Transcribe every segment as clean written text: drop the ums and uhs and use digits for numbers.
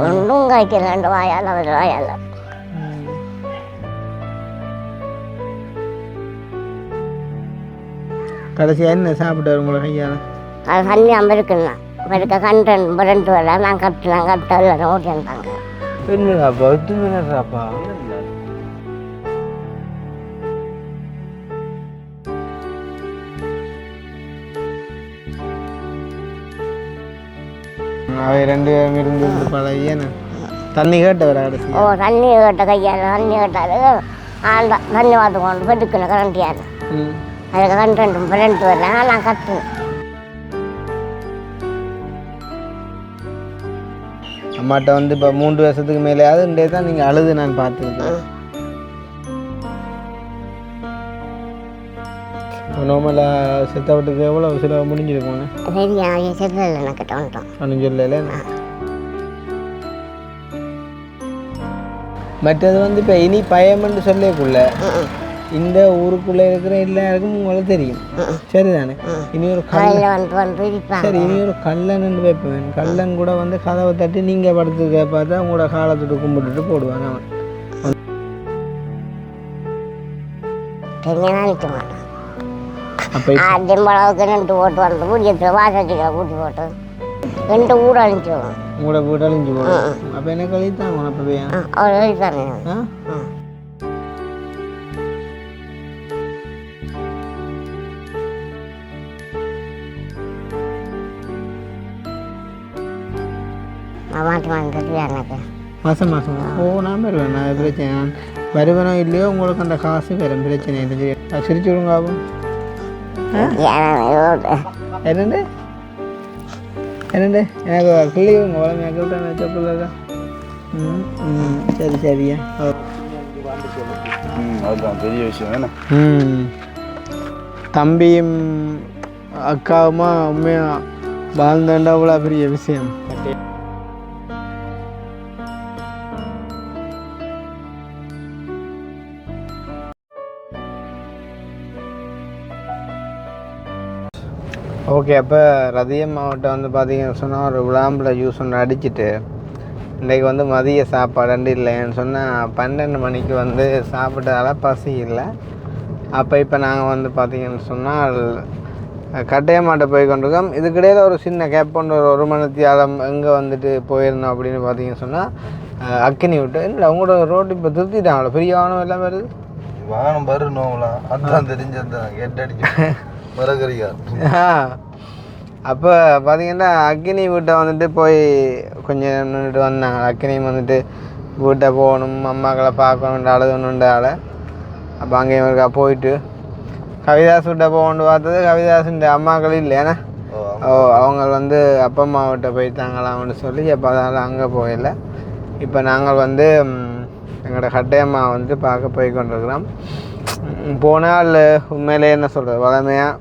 ஒன்றும் காய்க்கல ரெண்டு வாயால் அவர் வாயால். கடைசியாக என்ன சாப்பிட்டாரு உங்களை கையால்? அது தண்ணி அம்பருக்குண்ணா பெருக்க கண்டன் புரண்டு வர நான் கட்ட இல்லை ஓட்டி வந்தாங்க. என்னடாப்பா இது என்னடாப்பா? அவை ரெண்டு பேரும் இருந்து பழகிய தண்ணி கேட்டவர் கடைசி. ஓ தண்ணி கேட்ட கையால் தண்ணி கேட்டாரு ஆண்டா தண்ணி பார்த்து கொண்டு பெருக்கணும் கரண்டியால். அதுக்கு கண்டன் புரண்டு வரல நான் கட்டுனேன். அம்மாட்ட வந்து இப்போ 3 வருஷத்துக்கு மேலேயாவது இண்டே தான் நீங்கள் அழுது நான் பார்த்துருக்கேன். நார்மலாக செத்தவட்டுக்கு எவ்வளோ சில முடிஞ்சிருக்கோண்ணே? சரியா செல்லல எனக்கு வந்துட்டோம் ஒன்றும் சொல்லலை. மற்றது வந்து இப்போ இனி பயம்னு சொல்லக்குள்ள இந்த ஊருக்குள்ளே இருக்கிற எல்லாருக்கும் உங்களுக்கு தெரியும் சரிதானே? இனி ஒரு சரி இனி ஒரு கல்லன் வைப்பேன். கல்லன் கூட வந்து கதவை தட்டி நீங்கள் படுத்து கேட்பாத்தா உங்களோட காலத்துட்டு கும்பிட்டுட்டு போடுவாங்க. அவன் அப்போ அளவுக்கு 2 ஓட்டு வந்து பூஜ்ஜியத்தில் வாசத்தில் கூட்டி போட்டு 2 ஊர் அழிஞ்சிடுவோம். உங்களோட வீடு அழிஞ்சு போடும். அப்போ என்ன கழித்தான் அப்பவே அவர் கழித்தானே. மாதம் மாதம் ஓ நான் வருவேன். நான் பிரச்சனை வருவனோ இல்லையோ உங்களுக்கு அந்த காசு வரும். பிரச்சனை இல்லை. சிரிச்சு விடுங்க. ஆகும் என்னண்டு என்னண்டு எனக்கு கிள்ளி உங்களை மேக்கல்தான் வச்சப்பில்லக்கா. சரி சரியா அதுதான் பெரிய விஷயம். தம்பியும் அக்காவுமா உண்மையாக வாழ்ந்தாண்டா அவ்வளோ பெரிய விஷயம். ஓகே அப்போ ரதியம் மாவட்டம் வந்து பார்த்தீங்கன்னு சொன்னால் ஒரு விளாம்பில் ஜூஸ் ஒன்று அடிச்சுட்டு இன்றைக்கு வந்து மதிய சாப்பாடு இல்லைன்னு சொன்னால் 12 மணிக்கு வந்து சாப்பிட்டதால பசி இல்லை. அப்போ இப்போ நாங்கள் வந்து பார்த்தீங்கன்னு சொன்னால் கட்டையமாட்ட போய் கொண்டிருக்கோம். இதுக்கிடையில் ஒரு சின்ன கேப் கொண்டு ஒரு மணித்தியாலம் எங்கே வந்துட்டு போயிருந்தோம் அப்படின்னு பார்த்தீங்கன்னு சொன்னால் அக்கினி விட்டு இல்லை உங்களோட ரோட்டு இப்போ திருத்திட்டாங்களோ பெரிய வாகனம் எல்லாம் வருது. வாகனம் வரணுங்களா? அதுதான் தெரிஞ்சதுதான் கேட்டடிச்சு வரகரியா. அப்போ பார்த்தீங்கன்னா அக்கினி வீட்டை வந்துட்டு போய் கொஞ்சம் நின்றுட்டு வந்தாங்க. அக்கினி வந்துட்டு வீட்டை போகணும் அம்மாக்களை பார்க்கணுன்ற அழுகணுன்றால அப்போ அங்கேயும் இருக்கா போயிட்டு கவிதாஸ் வீட்டை போகணுன்னு பார்த்தது கவிதாஸுன்ற அம்மாக்கள் இல்லையாண்ணா. அவங்க வந்து அப்பா அம்மா வீட்டை போயிட்டாங்களாம்னு சொல்லி அப்போ அதனால் அங்கே போகல. இப்போ நாங்கள் வந்து எங்களோட கட்டையம்மா வந்து பார்க்க போய் கொண்டிருக்கிறோம். போனால் உண்மையிலே என்ன சொல்கிறது வளமையாக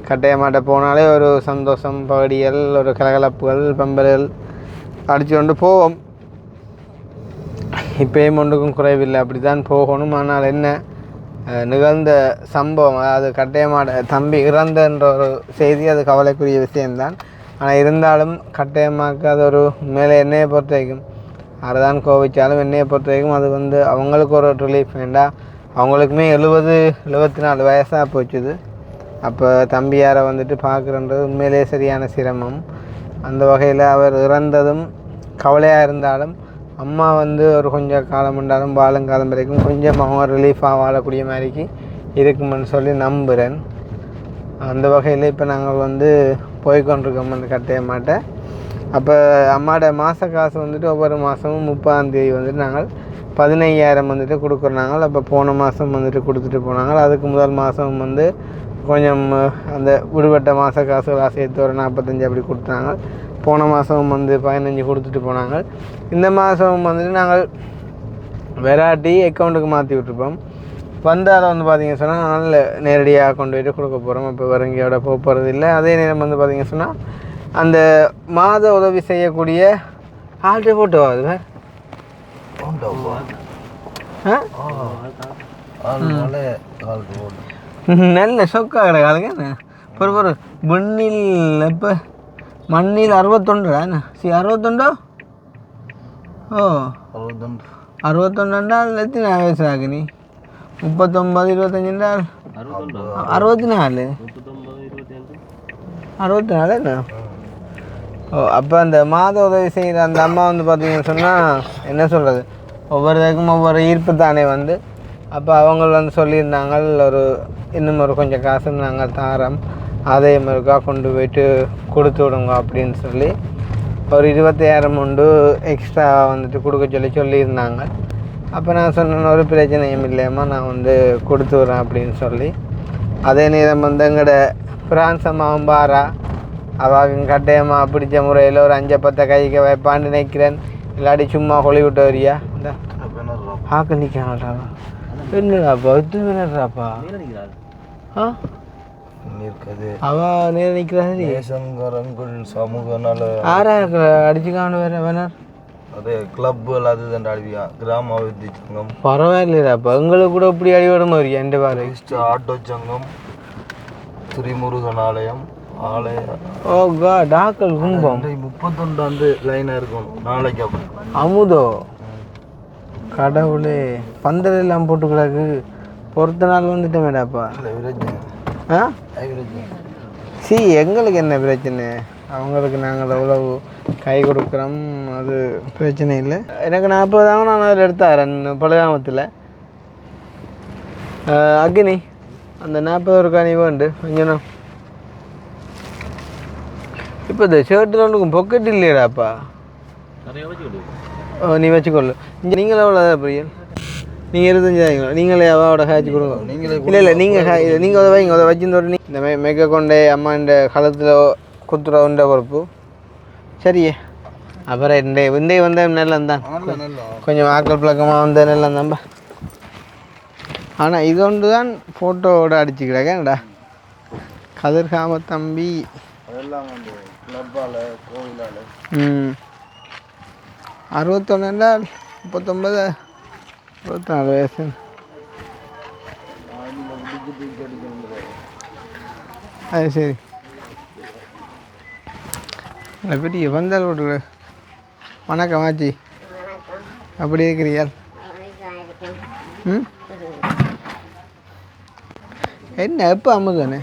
கட்டையமாட்ட போனாலே ஒரு சந்தோஷம் பகடிகள் ஒரு கலகலப்புகள் பம்பர்கள் அடித்து கொண்டு போவோம். இப்போயும் ஒன்றுக்கும் குறைவில்லை அப்படி தான் போகணும். ஆனால் என்ன நிகழ்ந்த சம்பவம் அதாவது கட்டையமாட தம்பி இறந்தன்ற ஒரு செய்தி அது கவலைக்குரிய விஷயம்தான். ஆனால் இருந்தாலும் கட்டையம்மாவுக்கு அது ஒரு மேலே எண்ணெயை பொறுத்த வரைக்கும் அதுதான் கோவிச்சாலும் எண்ணெயை பொறுத்த வரைக்கும் அது வந்து அவங்களுக்கு ஒரு ரிலீஃப் வேண்டாம். அவங்களுக்குமே 70-74 வயசாக போச்சுது. அப்போ தம்பியாரை வந்துட்டு பார்க்குறன்றது உண்மையிலே சரியான சிரமம். அந்த வகையில் அவர் இறந்ததும் கவலையாக இருந்தாலும் அம்மா வந்து ஒரு கொஞ்சம் காலம் இருந்தாலும் வாழுங்காலம் வரைக்கும் கொஞ்சம் அவங்க ரிலீஃபாக வாழக்கூடிய மாதிரிக்கு இருக்குமென்னு சொல்லி நம்புகிறேன். அந்த வகையில் இப்போ நாங்கள் வந்து போய்கொண்டிருக்கோம் அந்த கட்டையம்மாட்ட. அப்போ அம்மாவோட மாத காசு வந்துட்டு ஒவ்வொரு மாதமும் 30ஆம் தேதி வந்துட்டு நாங்கள் 15,000 வந்துட்டு கொடுக்குறாங்க. அப்போ போன மாதம் வந்துட்டு கொடுத்துட்டு போனாங்க. அதுக்கு முதல் மாதம் வந்து கொஞ்சம் அந்த விடுபட்ட மாத காசுகளாக சேர்த்து ஒரு 45 அப்படி கொடுத்தாங்க. போன மாதம் வந்து 15 கொடுத்துட்டு போனாங்க. இந்த மாதம் வந்துட்டு நாங்கள் வெராட்டி அக்கௌண்ட்டுக்கு மாற்றி விட்டுருப்போம். வந்தால் வந்து பார்த்திங்க சொன்னால் நல்ல நேரடியாக கொண்டு போய்ட்டு கொடுக்க போகிறோம். இப்போ வருங்கியோட போகிறது இல்லை. அதே நேரம் வந்து பார்த்திங்க சொன்னால் அந்த மாத உதவி செய்யக்கூடிய ஆல்ரெடி போட்டு ஆகுது நல்ல சொக்காக கிடக்காதுங்க. ஒரு மண்ணில் இப்போ மண்ணில் 61 61 ஓ 61 61 எத்தனை வயசு ஆகு நீ 39 25 64 64 என்ன ஓ அப்போ அந்த மாத உதவி செய்கிற அந்த அம்மா வந்து பார்த்தீங்கன்னு சொன்னால் என்ன சொல்கிறது ஒவ்வொரு இதுக்கும் ஒவ்வொரு ஈர்ப்பு தானே வந்து அப்போ அவங்க வந்து சொல்லியிருந்தாங்க ஒரு இன்னும் ஒரு கொஞ்சம் காசு நாங்கள் தாரோம் ஆதாயம் இருக்கா கொண்டு போயிட்டு கொடுத்து விடுங்க அப்படின்னு சொல்லி ஒரு 25,000 உண்டு எக்ஸ்ட்ரா வந்துட்டு கொடுக்க சொல்லியிருந்தாங்க. அப்போ நான் சொன்னேன் ஒரு பிரச்சனையும் இல்லையம்மா நான் வந்து கொடுத்து விட்றேன் அப்படின்னு சொல்லி. அதே நேரம் வந்து எங்களோட பிரான்ஸ் அம்மாவும் பாரா அவங்க கட்டாயமாக பிடிச்ச முறையில் ஒரு 5-10 கைக்கு வைப்பான்னு நினைக்கிறேன். இல்லாட்டி சும்மா ஹொலி விட்டு வரியா இந்த ஆக்க நிற்கிறாடா என்னடாப்பா இது வேணாப்பா ஆ அவ நேர நிற்கிறாரு சமூக நல ஆறா அடிச்சுக்கான வேற வேணார் அதே கிளப்புகள் அதுதான் அடிவியா கிராம அபிவிருத்தி சங்கம் பரவாயில்லையாப்பா எங்களுக்கு கூட இப்படி அடிவிட வரியா எந்த பாரு ஆட்டோ சங்கம் திரிமுருகன் ஆலயம் ஆலய ஓ கா டாக்கள் கும்பம் 31 லைனாக இருக்கும் நாளைக்கு அப்படி அமுதோ கடவுளே பந்தல் எல்லாம் போட்டு கிடக்கு பொறுத்த நாள் வந்துட்டேன் மேடாப்பா ஆ சி எங்களுக்கு என்ன பிரச்சனை அவங்களுக்கு நாங்கள் எவ்வளவு கை கொடுக்குறோம் அது பிரச்சனை இல்லை. எனக்கு 40 தாங்க நான் அதில் எடுத்தாரன் பழகாமத்தில் அக்னி அந்த 40 ஒரு காணி வேண்டு கொஞ்சம் இப்போ இந்த ஷர்ட்டில் ஒன்றுக்கும் பொக்கெட் இல்லையாடாப்பா ஓ நீ வச்சுக்கொள்ளு இங்கே நீங்களே எவ்வளோ பிரியன் நீங்கள் 25,000 நீங்களே அவாவோட காய்ச்சி கொடுங்க இல்லை இல்லை நீங்கள் அதை வைங்க அதை வச்சுருந்தோட இந்த மேக்க கொண்டே அம்மா இந்த காலத்தில் குத்துற உண்ட பொறுப்பு சரியே. அப்புறம் இந்த வந்த நெல்லம் தான் கொஞ்சம் ஆக்கள் பழக்கமாக வந்த நெல்லம் தான்பா. ஆனால் இது ஒன்று தான் ஃபோட்டோவோட அடிச்சுக்கிடாக்கேன்டா கதிர்காம தம்பி 61 என்றால் 39 24 வயசு. அது சரி பெரிய வந்தால் விட்ரு. வணக்கம் ஆச்சி அப்படி இருக்கிறீர்கள்? ம் என்ன எப்போ அமுதானே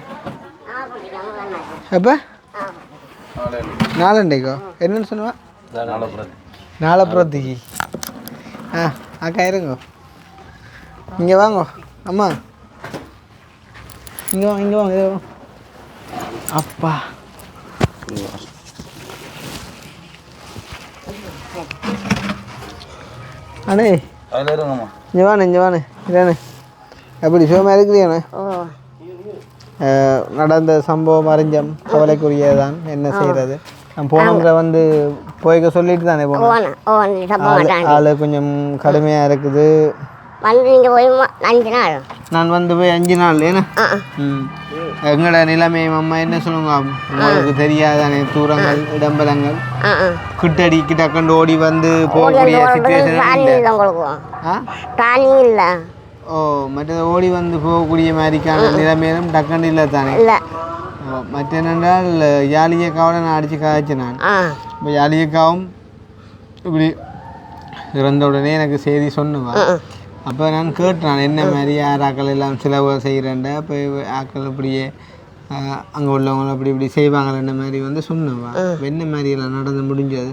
எப்போ நாளண்டைக்கோ என்னன்னு சொல்லுவா நாளப்புறத்துக்கு அக்கா இருங்க இங்கே வாங்க அம்மா இங்கே வாங்க இங்கே வாங்க அப்பா அண்ணே இங்கே வாண்ணே இதானே எப்படி சுகமாக இருக்கிறீங்கண்ணே? நடந்த சம்பவம் அறிஞ்சம் கவலைக்குரியதான் என்ன செய்கிறது. நான் போனவங்க வந்து போய்க்க சொல்லிட்டு தானே போனேன். ஆள் கொஞ்சம் கடுமையாக இருக்குது. நான் வந்து போய் 5 நாள் ஏன்னா எங்களோட நிலைமை அம்மா என்ன சொல்லுங்க உங்களுக்கு தெரியாதானே தூரங்கள் இடம்பலங்கள் கிட்டடி டக்கண்டு ஓடி வந்து போகக்கூடிய சிச்சுவேஷன் ஓ மற்றது ஓடி வந்து போகக்கூடிய மாதிரிக்கான நிலைமையிலும் டக்கண்டு இல்லை தானே. மற்ற என்னென்றால் யாழியக்காவோட நான் அடித்து காய்ச்சேன். நான் இப்போ யாழியக்காவும் இப்படி இறந்த உடனே எனக்கு செய்தி சொன்னுவா. அப்போ நான் கேட்டேன் என்ன மாதிரி யார் ஆக்கள் எல்லாம் செலவு செய்கிறேன்டா இப்போ ஆக்கள் இப்படியே அங்கே உள்ளவங்களும் அப்படி இப்படி செய்வாங்க என்ன மாதிரி வந்து சொன்னுவா. என்ன மாதிரி எல்லாம் நடந்து முடிஞ்சது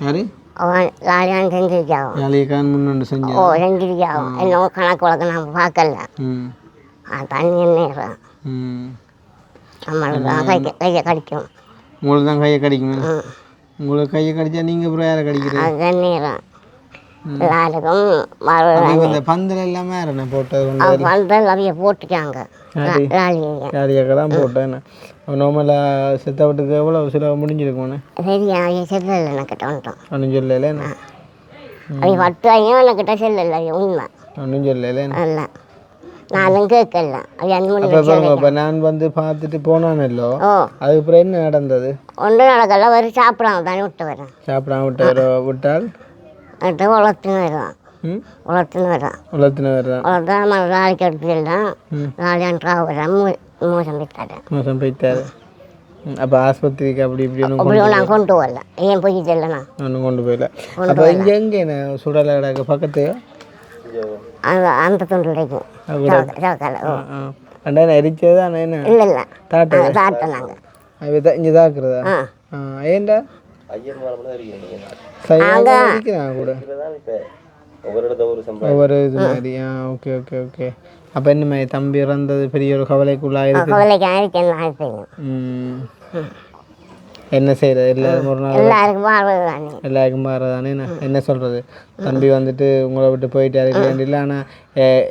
யாரு யாழியக்கான் முன்னொன்று செஞ்சான் என்ன கணக்கு வழக்கு நான் பார்க்கல தண்ணி என்ன கையை கடிக்கும் உங்களுக்கு தான் கையை கடிக்கும். உங்களுக்கு கையை கடிச்சா நீங்கள் அப்புறம் யாரை கடிக்கிறீங்க? எல்லாருக்கும் பந்தல் எல்லாமே பந்தல் அவைய போட்டுக்காங்க யாரையாக்கெல்லாம் போட்டேன். நார்மலாக செத்த வீட்டுக்கு எவ்வளோ சில முடிஞ்சிருக்கோண்ணே சரியா செல்லல என்கிட்ட வந்துட்டோம் ஒன்றும் சொல்லலை அவங்க 10 ஐயோ என்கிட்ட செல்லல உண்மை ஒன்றும் சொல்லலை இல்லை நானும் கேட்கல. இப்போ நான் வந்து பார்த்துட்டு போனானல்லோ அதுக்கப்புறம் என்ன நடந்தது? ஒன்றும் நடக்கல வரும் சாப்பிடாம தானே விட்டு வரேன். சாப்பிடாம விட்டு விட்டால் உலர்த்துன்னு வருவான் உலர்த்துன்னு வர்றான் நாளைக்கு எடுத்துலாம் நாளைக்கு வரேன் மோசம் போய்த்தாரு அப்போ ஆஸ்பத்திரிக்கு அப்படி இப்படி அப்படி நான் கொண்டு வரல ஏன் போய் செல்லண்ணா ஒன்றும் கொண்டு போயில அப்போ இங்கே எங்கே என்ன சுடலை கிடக்கு பக்கத்து அந்த துண்டு கிடைக்கும் அண்ணா எரிச்சது ஆனால் என்ன இல்லை இல்லை தாட்டை தாட்டை நாங்கள் இங்கே தாக்குறதா ஏண்டா சரியாக கூட ஒவ்வொரு இது மாதிரி ஓகே ஓகே ஓகே அப்போ என்ன மாதிரி தம்பி இறந்தது பெரிய ஒரு கவலைக்குள்ளாயிருக்கு என்ன செய்யறது எல்லாரும் ஒரு நாள் எல்லாருக்கும் மாறதானே என்ன சொல்கிறது தம்பி வந்துட்டு உங்களை விட்டு போயிட்டாரு இல்லை ஆனால்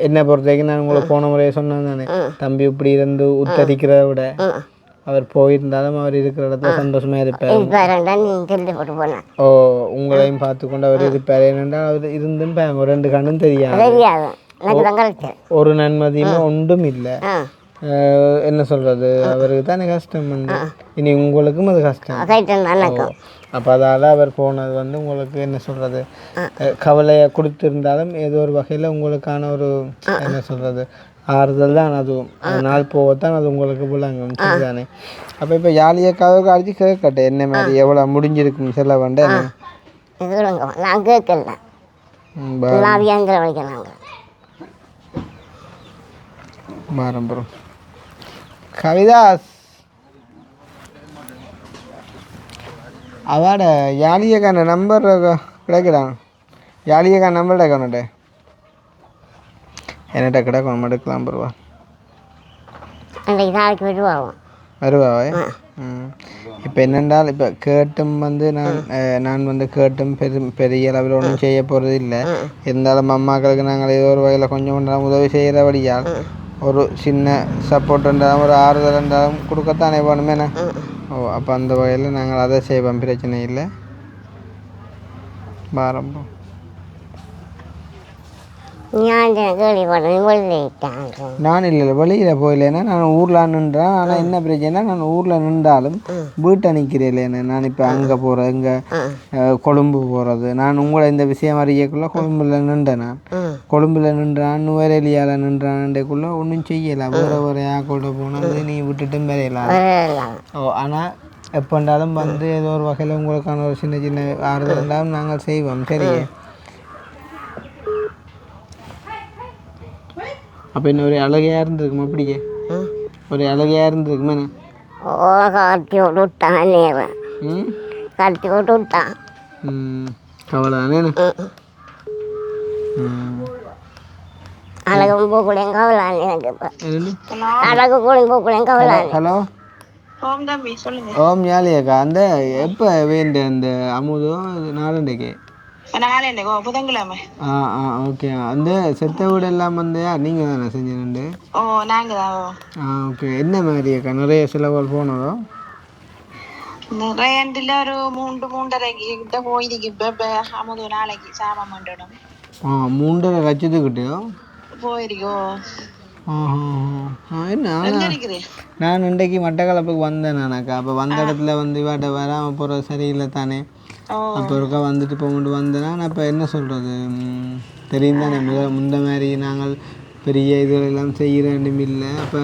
என்னை பொறுத்த வரைக்கும் நான் உங்களை போன முறையே சொன்னேன் தானே தம்பி இப்படி இருந்து உத்தரிக்கிறத விட அவர் போயிருந்தாலும் அவர் இருக்கிற இடத்துல சந்தோஷமா இருப்பார் ஓ உங்களையும் பார்த்து கொண்டு அவர் இருப்பார் ஏனென்றால் அவர் இருந்துன்னு ரெண்டு கண்ணும் தெரியாது ஒரு நன்மதியுமே ஒன்றும் இல்லை என்ன சொல்றது அவருக்கு தானே கஷ்டம் வந்து இனி உங்களுக்கும் அது கஷ்டம் அப்போ அதால் அவர் போனது வந்து உங்களுக்கு என்ன சொல்றது கவலையை கொடுத்திருந்தாலும் ஏதோ ஒரு வகையில் உங்களுக்கான ஒரு என்ன சொல்றது ஆறுதல் தான் அதுவும் நாள் போகத்தான் அது உங்களுக்கு விளங்கும் சரிதானே அப்போ இப்போ யாழியக்காவுக்கு அடிச்சு கேட்கட்டேன் என்ன மாதிரி எவ்வளோ முடிஞ்சிருக்கும் சொல்ல வேண்டேன் நான் கேட்கல மாறம்புறம் கவிதாஸ் அவாட யாழியக்கான நம்பர் கிடைக்கிறான் யாழியக்கான நம்பர் கிடைக்கணுட்டே என்னட்ட கிடைக்கணும் எடுக்கலாம் பருவா வருவாவே இப்போ என்னென்றால் இப்போ கேட்டும் வந்து நான் வந்து கேட்டும் பெரிய அளவில் ஒன்றும் செய்ய போகிறது இல்லை இருந்தாலும் அம்மாக்களுக்கு நாங்கள் ஏதோ ஒரு வகையில் கொஞ்சம் கொண்டாலும் உதவி செய்கிறபடியால் ஒரு சின்ன சப்போர்ட் இருந்தாலும் ஒரு ஆறுதல் இருந்தாலும் கொடுக்கத்தானே வேணுமேண்ணே ஓ அப்போ அந்த வகையில் நாங்கள் அதை செய்வோம் பிரச்சனை இல்லை பாரம்பம் நான் இல்லை வெளியில் போயிலேன்னா நான் ஊரில் நின்றேன் ஆனால் என்ன பிரச்சனை நான் ஊரில் நின்றாலும் வீட்டை நிற்கிறேன் நான் இப்போ அங்கே போகிறேன் இங்கே கொழும்பு போகிறது நான் உங்களை இந்த விஷயம் அறியக்குள்ளே கொழும்புல நின்றேன் நான் கொழும்புல நின்றான் நுவரெலியால் நின்றான்க்குள்ளே ஒன்றும் செய்யலை வேறு யாக்கோட போனால் நீ விட்டுட்டும் வரையலாம் ஓ ஆனால் எப்போண்டாலும் வந்து ஏதோ ஒரு வகையில் உங்களுக்கான ஒரு சின்ன சின்ன ஆறுதல் இருந்தாலும் நாங்கள் செய்வோம் சரியே அப்போ என்ன ஒரு அழகையாக இருந்திருக்குமா அப்படியே ஒரு அழகையாக இருந்திருக்குமே கட்டி விட்டு விட்டான் கவலை தானே அழகு போக்குள்ளேயும் கவலை எனக்கு அழகு கூட போக்குள்ளேயும் கவலை ஹலோ ஓம் ஞாலியாக்கா அந்த எப்போ வேண்ட அந்த அமுதம் நாளண்டைக்கு புதன்கிழமை ஓகே அந்த செத்த வீடு எல்லாம் வந்து நீங்கள் தானே செஞ்சு ஓகே என்ன மாதிரி அக்கா நிறைய செலவுகள் போனதோ நிறைய ஒரு 3-3.5 கிட்ட போயிருக்கு இப்போ அமுது நாளைக்கு சாமம் பண்ணணும் 3.5 லட்சத்துக்கிட்டயோ போயிருக்கோ என்ன நான் இன்றைக்கு மட்டக்களப்புக்கு வந்தேன் நானாக்கா அப்போ வந்த இடத்துல வந்து இவாட்ட வராமல் போகிறது சரியில்லை தானே அப்போ இருக்கா வந்துட்டு போகும்போது வந்தேன்னா நான் இப்போ என்ன சொல்கிறது தெரியும் தானே முந்த மாதிரி நாங்கள் பெரிய இதுகளெல்லாம் செய்கிற வேண்டும் இல்லை அப்போ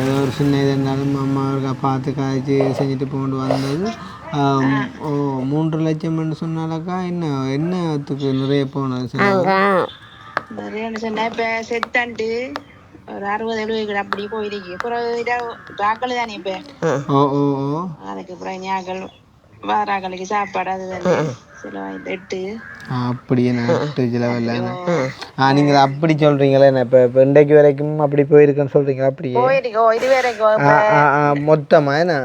ஏதோ ஒரு சின்ன இது இருந்தாலும் அம்மா இருக்கா பார்த்து காய்ச்சி செஞ்சுட்டு போகும்போது வந்தது 3 லட்சம்னு சொன்னாலக்கா என்னத்துக்கு நிறைய போனது நிறைய சொன்னா இப்போ செத்தாண்டு ஒரு 60-70 அப்படி போயிருக்கு அப்புறம் வாக்கள் தானே இப்போ அதுக்கு அப்புறம் ஞாக்கள் வாராக்களுக்கு சாப்பாடு அதுதான் செலவாயிட்டு அப்படியே நட்டு செலவில்லை நீங்கள் அப்படி சொல்கிறீங்களே இப்போ இன்றைக்கு வரைக்கும் அப்படி போயிருக்குன்னு சொல்கிறீங்களா அப்படியே இது வரைக்கும் மொத்தமாக என்ன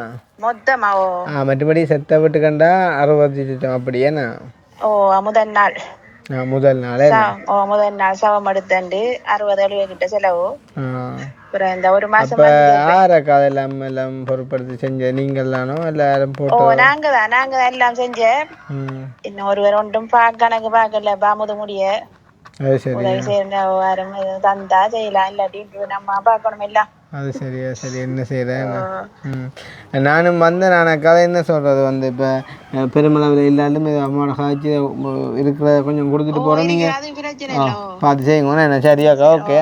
மொத்தமாவோ மற்றபடி செத்த வீட்டுக்கண்டா 60 லட்சம் அப்படியேண்ணா முதல் நாளே முதல் நாள் சவம் எடுத்தாண்டு 60-70 கிட்ட செலவு அப்புறம் இந்த ஒரு மாசம் யாரக்கா எல்லாம் பொருட்படுத்தி செஞ்ச நீங்கள் தானோ எல்லாரும் போட்டு நாங்க தான் எல்லாம் செஞ்சேன் இன்னும் ஒருவர் ஒன்றும் கணக்கு பார்க்கல பாமுது முடிய உதவி செய்யற வாரம் தந்தா செய்யலாம் இல்லாட்டி நம்ம பார்க்கணும் எல்லாம் அது சரியா சரி என்ன செய்கிறேன் நானும் வந்தேன் நான் கதை என்ன சொல்கிறது வந்து இப்போ பெருமளவில் இல்லாலும் அம்மாவோட காய்ச்சி இருக்கிற கொஞ்சம் கொடுத்துட்டு போகிறோம் நீங்கள் பார்த்து செய்யுங்க என்ன சரியாக்கா ஓகே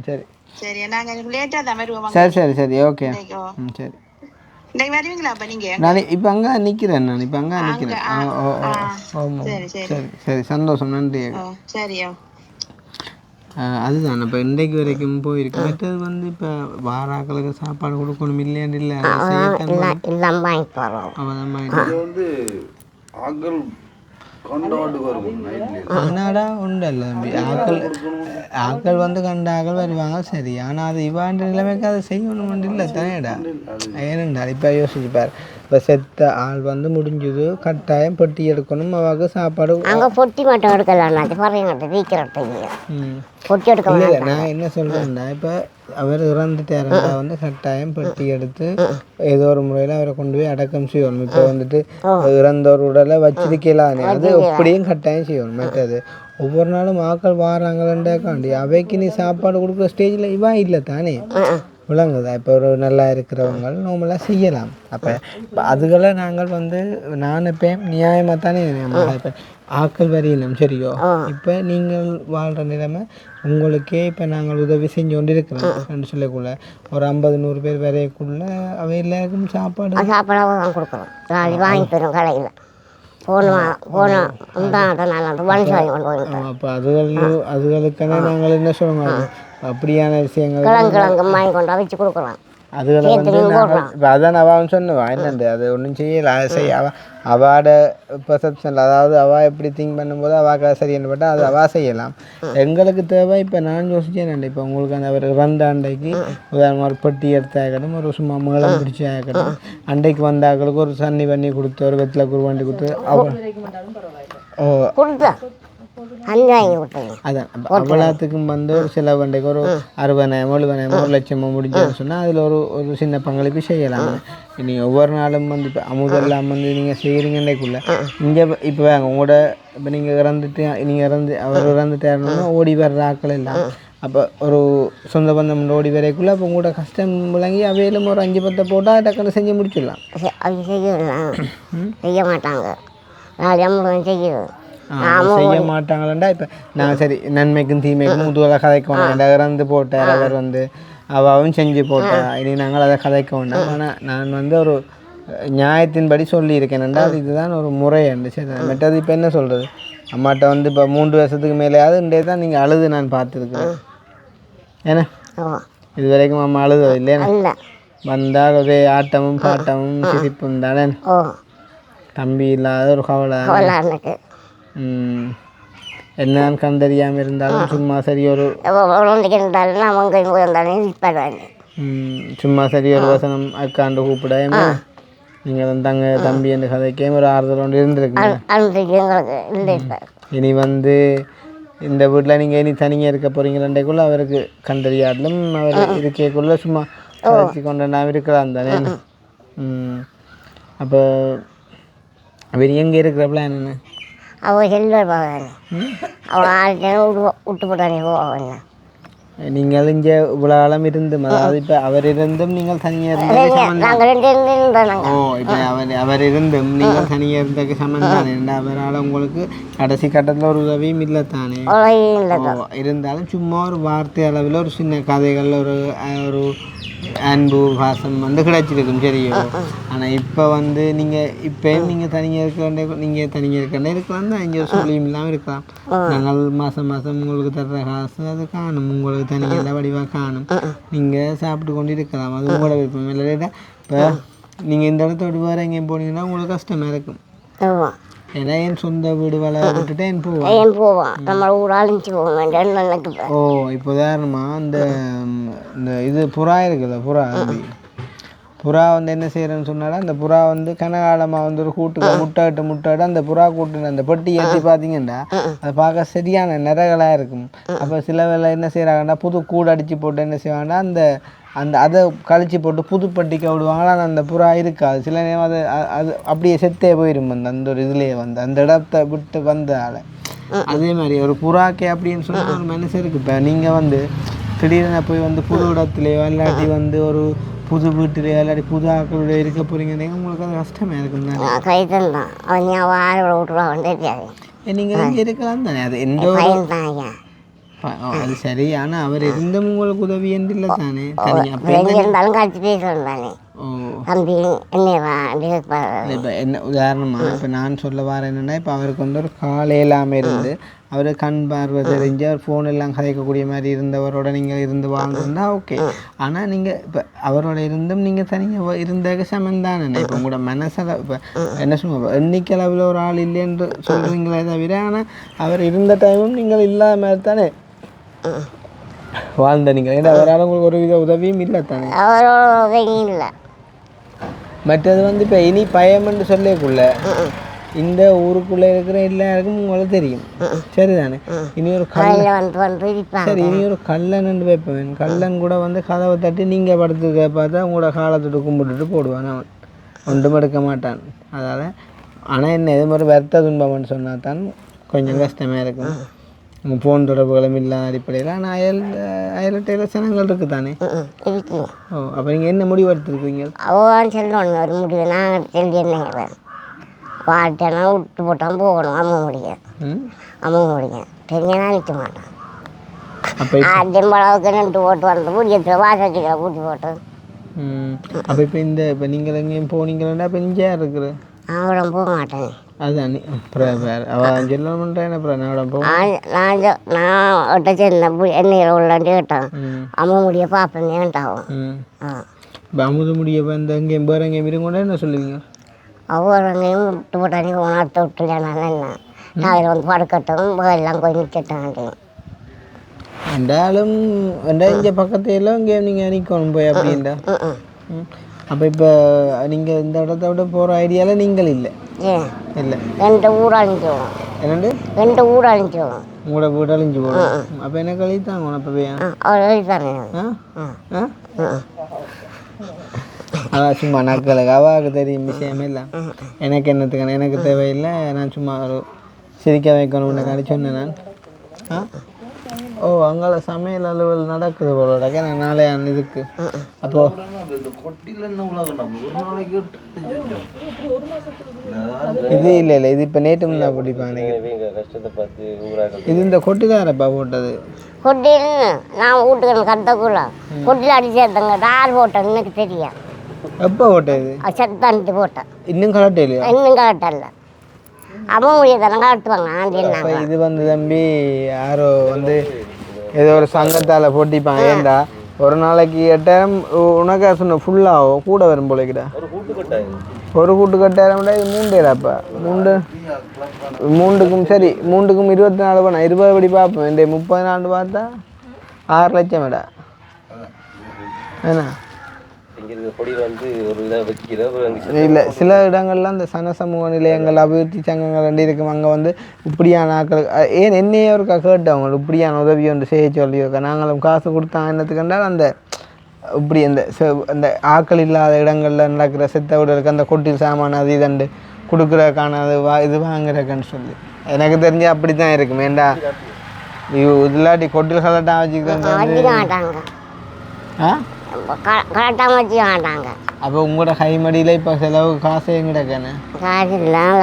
சரி சரி நாங்கள் லேட்டாக தான் வருவோம் சரி சரி சரி ஓகே சரி இன்னைக்கு வருவீங்களா அப்ப நீங்க? நான் இப்போ அங்கே நிற்கிறேன். நான் இப்போ அங்கே நிற்கிறேன். சரி சரி சரி சரி, சந்தோஷம், நன்றி. சரியா அதுதான் இப்போ இன்றைக்கு வரைக்கும் போயிருக்கு. மற்றது வந்து இப்போ வாராக்களுக்கு சாப்பாடு கொடுக்கணும் இல்லையாண்டு இல்லை, எல்லாம் வாங்கிட்டு வரோம். அவன் வந்து ஆக்கள் கொண்டாடு வரும் என்னடா உண்டல்ல தம்பி, ஆக்கள் வந்து கண்ட ஆக்கள் வருவாங்க சரி. ஆனால் அது இவாண்ட நிலைமைக்கு அதை செய்யணும் இல்லை தானேடா. ஏனெண்டா இப்போ யோசிச்சுப்பார், இப்போ செத்த ஆள் வந்து முடிஞ்சது, கட்டாயம் பொட்டி எடுக்கணும், அவாவுக்கு சாப்பாடு. அங்கே பொட்டி மட்டும் எடுக்கலாம், அது பாருங்க வீக்கிறதுக்கு பொட்டி எடுக்க. இல்லை நான் என்ன சொல்கிறேன்னா, இப்போ அவர் இறந்துட்டாருன்னா வந்து கட்டாயம் பெட்டி எடுத்து ஏதோ ஒரு முறையில் அவரை கொண்டு போய் அடக்கம் செய்யணும். இப்போ வந்துட்டு இறந்தவர் உடலை வச்சிருக்கலானே, அது எப்படியும் கட்டாயம் செய்யணும். மற்றது ஒவ்வொரு நாளும் ஆக்கள் வாராங்களேண்டாக்காண்டி அவைக்கு நீ சாப்பாடு கொடுக்குற ஸ்டேஜில் இவா இல்லை தானே, விளங்குதா? இப்போ ஒரு நல்லா இருக்கிறவங்க நார்மலாக செய்யலாம். அப்போ அதுகளை நாங்கள் வந்து நான் இப்போ நியாயமாக தானே இப்போ ஆக்கள் வரையிலும் சரியோ. இப்போ நீங்கள் வாழ்கிற நிலைமை உங்களுக்கே இப்போ நாங்கள் உதவி செஞ்சு கொண்டு இருக்கிறோம் சொல்லக்குள்ள ஒரு 50-100 பேர் வரையக்குள்ள அவை எல்லாருக்கும் சாப்பாடு சாப்பாடாக கொடுக்குறோம். நாளைக்கு வாங்கிட்டு வரும் கடையில் அப்போ அதுகளுக்கான நாங்கள் என்ன சொல்லுவோம், அப்படியான விஷயங்கள் வாங்கி கொண்டு வச்சு கொடுக்குறோம். அதுகளை வந்து இப்போ அதான் அவான்னு சொன்னவா என்னண்டு அது ஒன்றும் செய்யலை. அதை செய்ய அவாட பெர்செப்ஷனில், அதாவது அவள் எப்படி திங்க் பண்ணும்போது அவாக்கா சரின்னு பட்டால் அது அவா செய்யலாம். எங்களுக்கு தேவை இப்போ நான் யோசிச்சேன், இப்போ உங்களுக்கு அந்த ஒரு இறந்த அண்டைக்கு உதாரணமாக ஒரு பெட்டி எடுத்தாக்கணும், ஒரு சும்மா மேளம் பிடிச்சி ஆக்கணும், அண்டைக்கு வந்தாக்களுக்கு ஒரு தண்ணி பண்ணி கொடுத்து ஒரு வெத்தில குருவாண்டி கொடுத்து அதான் அவ்வளோத்துக்கும் வந்து ஒரு சில வண்டைக்கு ஒரு 60,000 70,000 1 லட்சமோ முடிஞ்சதுன்னு சொன்னால் அதில் ஒரு சின்ன பங்களிப்பு செய்யலாம். இனி ஒவ்வொரு நாளும் வந்து இப்போ அமுதெல்லாம் வந்து நீங்கள் செய்கிறீங்கன்னைக்குள்ள இங்கே இப்போ வாங்க உங்களோட இப்போ நீங்கள் அவர் இறந்துட்டாருன்னா ஓடி வர்ற ஆக்கள் எல்லாம் அப்போ ஒரு சொந்த பந்தம் ஓடி வரைக்குள்ள அப்போ உங்களோட கஷ்டம் விளங்கி அவையிலும் ஒரு 5-10 போட்டால் டக்குன்னு செஞ்சு முடிச்சிடலாம். அது செய்ய மாட்டாங்க, செய்ய மாட்டாங்களா. இப்போ நான் சரி நன்மைக்கும் தீமைக்கும் முதுவலாக கதைக்க வேண்டாம், இறந்து போட்டார் அவர் வந்து அவாவும் செஞ்சு போட்டா, இனி நாங்கள் அதை கதைக்க வேண்டாம். ஆனால் நான் வந்து ஒரு நியாயத்தின்படி சொல்லியிருக்கேன். ரெண்டாவது இதுதான் ஒரு முறை அண்டு சரி. மற்றது இப்போ என்ன சொல்கிறது, அம்மாட்ட வந்து இப்போ 3 வருஷத்துக்கு மேலேயாவது இன்றைய தான் நீங்கள் அழுது நான் பார்த்துருக்கேன். ஏன்னா இது வரைக்கும் அம்மா அழுதோ இல்லையா? வந்தால் ஒரே ஆட்டமும் பாட்டமும் சிரிப்பும் தானே. தம்பி இல்லாத ஒரு கவலை என்னதான் கண்டறியாமல் இருந்தாலும் சும்மா சரி ஒரு சும்மா சரி ஒரு வசனம் அக்காண்டு கூப்பிட நீங்கள் வந்தாங்க தம்பி என்ற கதைக்கே ஒரு ஆறுதல் ஒன்று இருந்திருக்கு. இனி வந்து இந்த வீட்டில் நீங்கள் இனி தனியாக இருக்க போகிறீங்களேக்குள்ள அவருக்கு கண்டறியாடலும் அவர் இருக்கக்குள்ள சும்மா கதைச்சி கொண்டு நான் இருக்கலாம் தானே. அப்போ அவர் எங்கே இருக்கிற பிளான் என்ன? அவள் செல்வர் அவள் 6 விட்டு போட்டானே போவாங்க. நீங்கள் இங்கே இவ்வளோ ஆழம் இருந்தும் அதாவது இப்போ அவர் இருந்தும் நீங்கள் தனியாக இருந்தால் இப்போ அவர் இருந்தும் நீங்கள் தனியாக இருந்தக்கு சம்மந்தானே. அவரால் உங்களுக்கு கடைசி கட்டத்தில் ஒரு உதவியும் இல்லை தானே. இருந்தாலும் சும்மா ஒரு வார்த்தை அளவில் ஒரு சின்ன கதைகள் ஒரு அன்பு பாசம் வந்து கிடைச்சிருக்கும் சரியோ. ஆனால் இப்போ வந்து நீங்கள் இப்போயும் நீங்கள் தனியாக இருக்கலாம் தான், இங்கே சொல்லியும் இல்லாமல் இருக்கலாம். நாங்கள் மாதம் உங்களுக்கு தர்ற காசு அது காணும், உங்களுக்கு தனியாக வடிவாக காணும், நீங்கள் சாப்பிட்டு கொண்டு இருக்கலாம், அது உங்களோட விருப்பம் இல்லை. இப்போ நீங்கள் இந்த இடத்த விட்டு வேறு எங்கேயும் போனீங்கன்னா உங்களுக்கு கஷ்டமாக இருக்கும். ஏன்னா என் சொந்த வீடு வள விட்டுட்டு என் போவான் நம்ம ஊராளிச்சு போவோம். இப்போ உதாரணமாக இந்த இது புறா இருக்குல்ல, புறா வந்து என்ன செய்யறேன்னு சொன்னாலும் அந்த புறா வந்து கனகாலமாக வந்து ஒரு கூட்டுக்கு முட்டை அந்த புறா கூட்டு அந்த பெட்டி ஏற்றி பார்த்தீங்கன்னா அதை பார்க்க சரியான நிறங்களாக இருக்கும். அப்போ சில வேலை என்ன செய்கிறாங்கன்னா புது கூடு அடித்து போட்டு என்ன செய்வாங்கன்னா அதை கழிச்சு போட்டு புது பட்டிக்க விடுவாங்களா. அந்த புறா இருக்காது, சில நேரம் அது அப்படியே செத்தே போயிடும் அந்த ஒரு இதுலேயே வந்து அந்த இடத்த விட்டு வந்தால். அதே மாதிரி ஒரு புறாக்கே அப்படின்னு சொன்னால் ஒரு மனுஷருக்கு இப்போ நீங்கள் வந்து திடீர்னு போய் வந்து புது இடத்துலையோ இல்லாட்டி வந்து ஒரு புது வீட்டிலையோ இல்லாட்டி புது ஆக்களோட இருக்க போகிறீங்க, உங்களுக்கு அது கஷ்டமாக இருக்கும் தானே. நீங்கள் இங்கே இருக்கலாம் தானே, அது எந்த அது சரி. ஆனால் அவர் இருந்தும் உங்களுக்கு உதவி என்று இல்லை தானே. தனியாக தம்பி என்ன இப்போ என்ன உதாரணமாக இப்போ நான் சொல்ல வரேன் என்னென்னா இப்போ அவருக்கு வந்து ஒரு கால் இல்லாமல் இருந்து அவர் கண் பார்வை தெரிஞ்சு அவர் ஃபோன் எல்லாம் கதைக்கக்கூடிய மாதிரி இருந்தவரோட நீங்கள் இருந்து வாழ்ந்துருந்தா ஓகே. ஆனால் நீங்கள் இப்போ அவரோட இருந்தும் நீங்கள் தனியாக இருந்த சமந்தானே இப்போ உங்களோட மனசில் இப்போ என்ன சொல்லுவோம் எண்ணிக்கை அளவில் ஒரு ஆள் இல்லைன்னு சொல்கிறீங்களே தவிர ஆனால் அவர் இருந்த டைமும் நீங்கள் இல்லாத மாதிரி தானே வாழ்ந்த நீங்கள். ஏன்னா அவரால் உங்களுக்கு ஒரு வித உதவியும் இல்லை தானே? அவரோட உதவியும் இல்லை. மற்றது வந்து இப்போ இனி பயம்னு சொல்லக்குள்ள இந்த ஊருக்குள்ளே இருக்கிற எல்லாருக்கும் உங்களுக்கு தெரியும் சரிதானே. இனி ஒரு சரி இனி ஒரு கல்லன் வைப்பேன். கல்லன் கூட வந்து கதவை தட்டி நீங்கள் படுத்து பார்த்தா உங்களோட காலத்துட்டு கும்பிட்டுட்டு போடுவான். அவன் ஒன்றும் எடுக்க மாட்டான். அதால் ஆனால் என்ன எது மாதிரி வருத்த துன்பம்னு சொன்னால் தான் கொஞ்சம் கஷ்டமாக இருக்கும். உங்கள் ஃபோன் தொடர்புகளும் இல்லாத அடிப்படையில். ஆனால் அயலட்டையில் சனங்கள் இருக்குது தானே? ஓ அப்போ நீங்கள் என்ன முடிவு எடுத்துருக்கீங்க? அவன் சொல்லணும் ஒரு முடிவு. நாங்கள் சொல்லி என்னங்க பாட்டனா விட்டு போட்டான் போகணும். அம்மா முடியும் தெரிஞ்சனா நிற்க மாட்டான். அப்போ அளவுக்கு நின்று போட்டு வந்து முடியத்தில் வாசத்துக்கு கூட்டி போட்டு. அப்போ இப்போ நீங்கள் எங்கேயும் போனீங்களா? இப்போ இங்கே யார் இருக்குது? அவன் போக மாட்டேன். அதுதான் அப்புறம் வேறு அவன் ஜெல்லாம் பண்ணுறேன். அப்புறம் நான் போக நான் ஒட்ட சென்ன எண்ணெயில் உள்ளாண்டி கேட்டான். அம்மா முடிய பார்ப்பேன் ஏன்ட்டாவும். இப்போ அமுது முடிய இந்த எங்கேயும் வேறு எங்கேயும் இருங்கொண்டே என்ன சொல்லுவீங்க? ஒவ்வொரு எங்கேயும் விட்டு போட்டானே உணர்த்த விட்டுலன்னா என்ன நான் வந்து படுக்கட்டும் எல்லாம் கொஞ்சம் நிற்கட்டும். ரெண்டாலும் இங்கே பக்கத்துல இங்கே நீங்கள் நிற்கணும் போய் அப்படின்டா. அப்போ இப்போ நீங்கள் இந்த இடத்த விட போகிற ஐடியாவில் நீங்கள் இல்லை? இல்லை. 2 ஊர் அழிஞ்சிடும். என்னண்டு 2 ஊர் அழிஞ்சிடும். உங்களோட வீடு அழிஞ்சு போடும். அப்போ என்ன கழித்தாங்க அப்போ போய்? அவர் கழித்தானே. அதான் சும்மா நக்களுக்கு அவாவுக்கு தெரியும் விஷயமே இல்லை. எனக்கு என்னத்துக்கான எனக்கு தேவையில்லை. நான் சும்மா ஒரு சிரிக்க வைக்கணும்னு கழிச்சு சொன்னேன் நான். ஓ அங்கால சமையல் அலுவல் நடக்குது போலோட நான் நாளே இதுக்கு. அப்போ இது இல்லை இல்லை இது இப்போ நேற்று முன்னா பிடிப்பாங்க. இது இந்த கொட்டிதாரப்பா போட்டது. கொட்டில் நான் வீட்டுக்கு கட்டக்குள்ள கொட்டில் அடிச்சு எடுத்தங்க. யார் போட்டேன் எனக்கு தெரியும். எப்போ போட்டது? சத்தானிட்டு போட்டேன். இன்னும் கலட்ட இல்லையா? இன்னும் கலட்டல. அம்மா முடியதானே கலட்டுவாங்க. இது வந்து தம்பி யாரோ வந்து ஏதோ ஒரு சங்கத்தால் போட்டிப்பாங்க. ஏண்டா ஒரு நாளைக்கு 8000 உனக்கா சொன்ன ஃபுல்லாகும் கூட வரும் போலக்கிட்டா. ஒரு கூட்டு கட்டாயிரம்டா. இது 3 மூண்டுக்கும் சரி 3க்கும் 24 பணம் 20 படி பார்ப்போம். இந்த 30 நாள் பார்த்தா 6 லட்சம்டா. ஏன்னா இல்லை சில இடங்கள்லாம் இந்த சமூக நிலையங்கள் அபிவிருத்தி சங்கங்கள் 2 இருக்கும். அங்கே வந்து இப்படியான ஆக்கள் ஏன் என்னையே ஒருக்கா கேட்டவங்க இப்படியான உதவி ஒன்று செய்ய சொல்லியிருக்கா. நாங்களும் காசு கொடுத்தாங்க என்னத்துக்கண்டால் அந்த இப்படி அந்த ஆக்கள் இல்லாத இடங்களில் நடக்கிற செத்த உடலுக்கு அந்த கொட்டில் சாமான அது இதண்டு கொடுக்குறக்கான அது இது வாங்குறக்கான்னு சொல்லி எனக்கு தெரிஞ்சு அப்படி தான் இருக்கும். ஏண்டா இல்லாட்டி கொட்டில் கலட்டாக வச்சுக்கிறேன். கரெக்டாக வச்சு மாட்டாங்க. அப்போ உங்களோட கைமடியில் இப்போ செலவு காசு எங்கிட்டக்கானே? காசு இல்லாமல்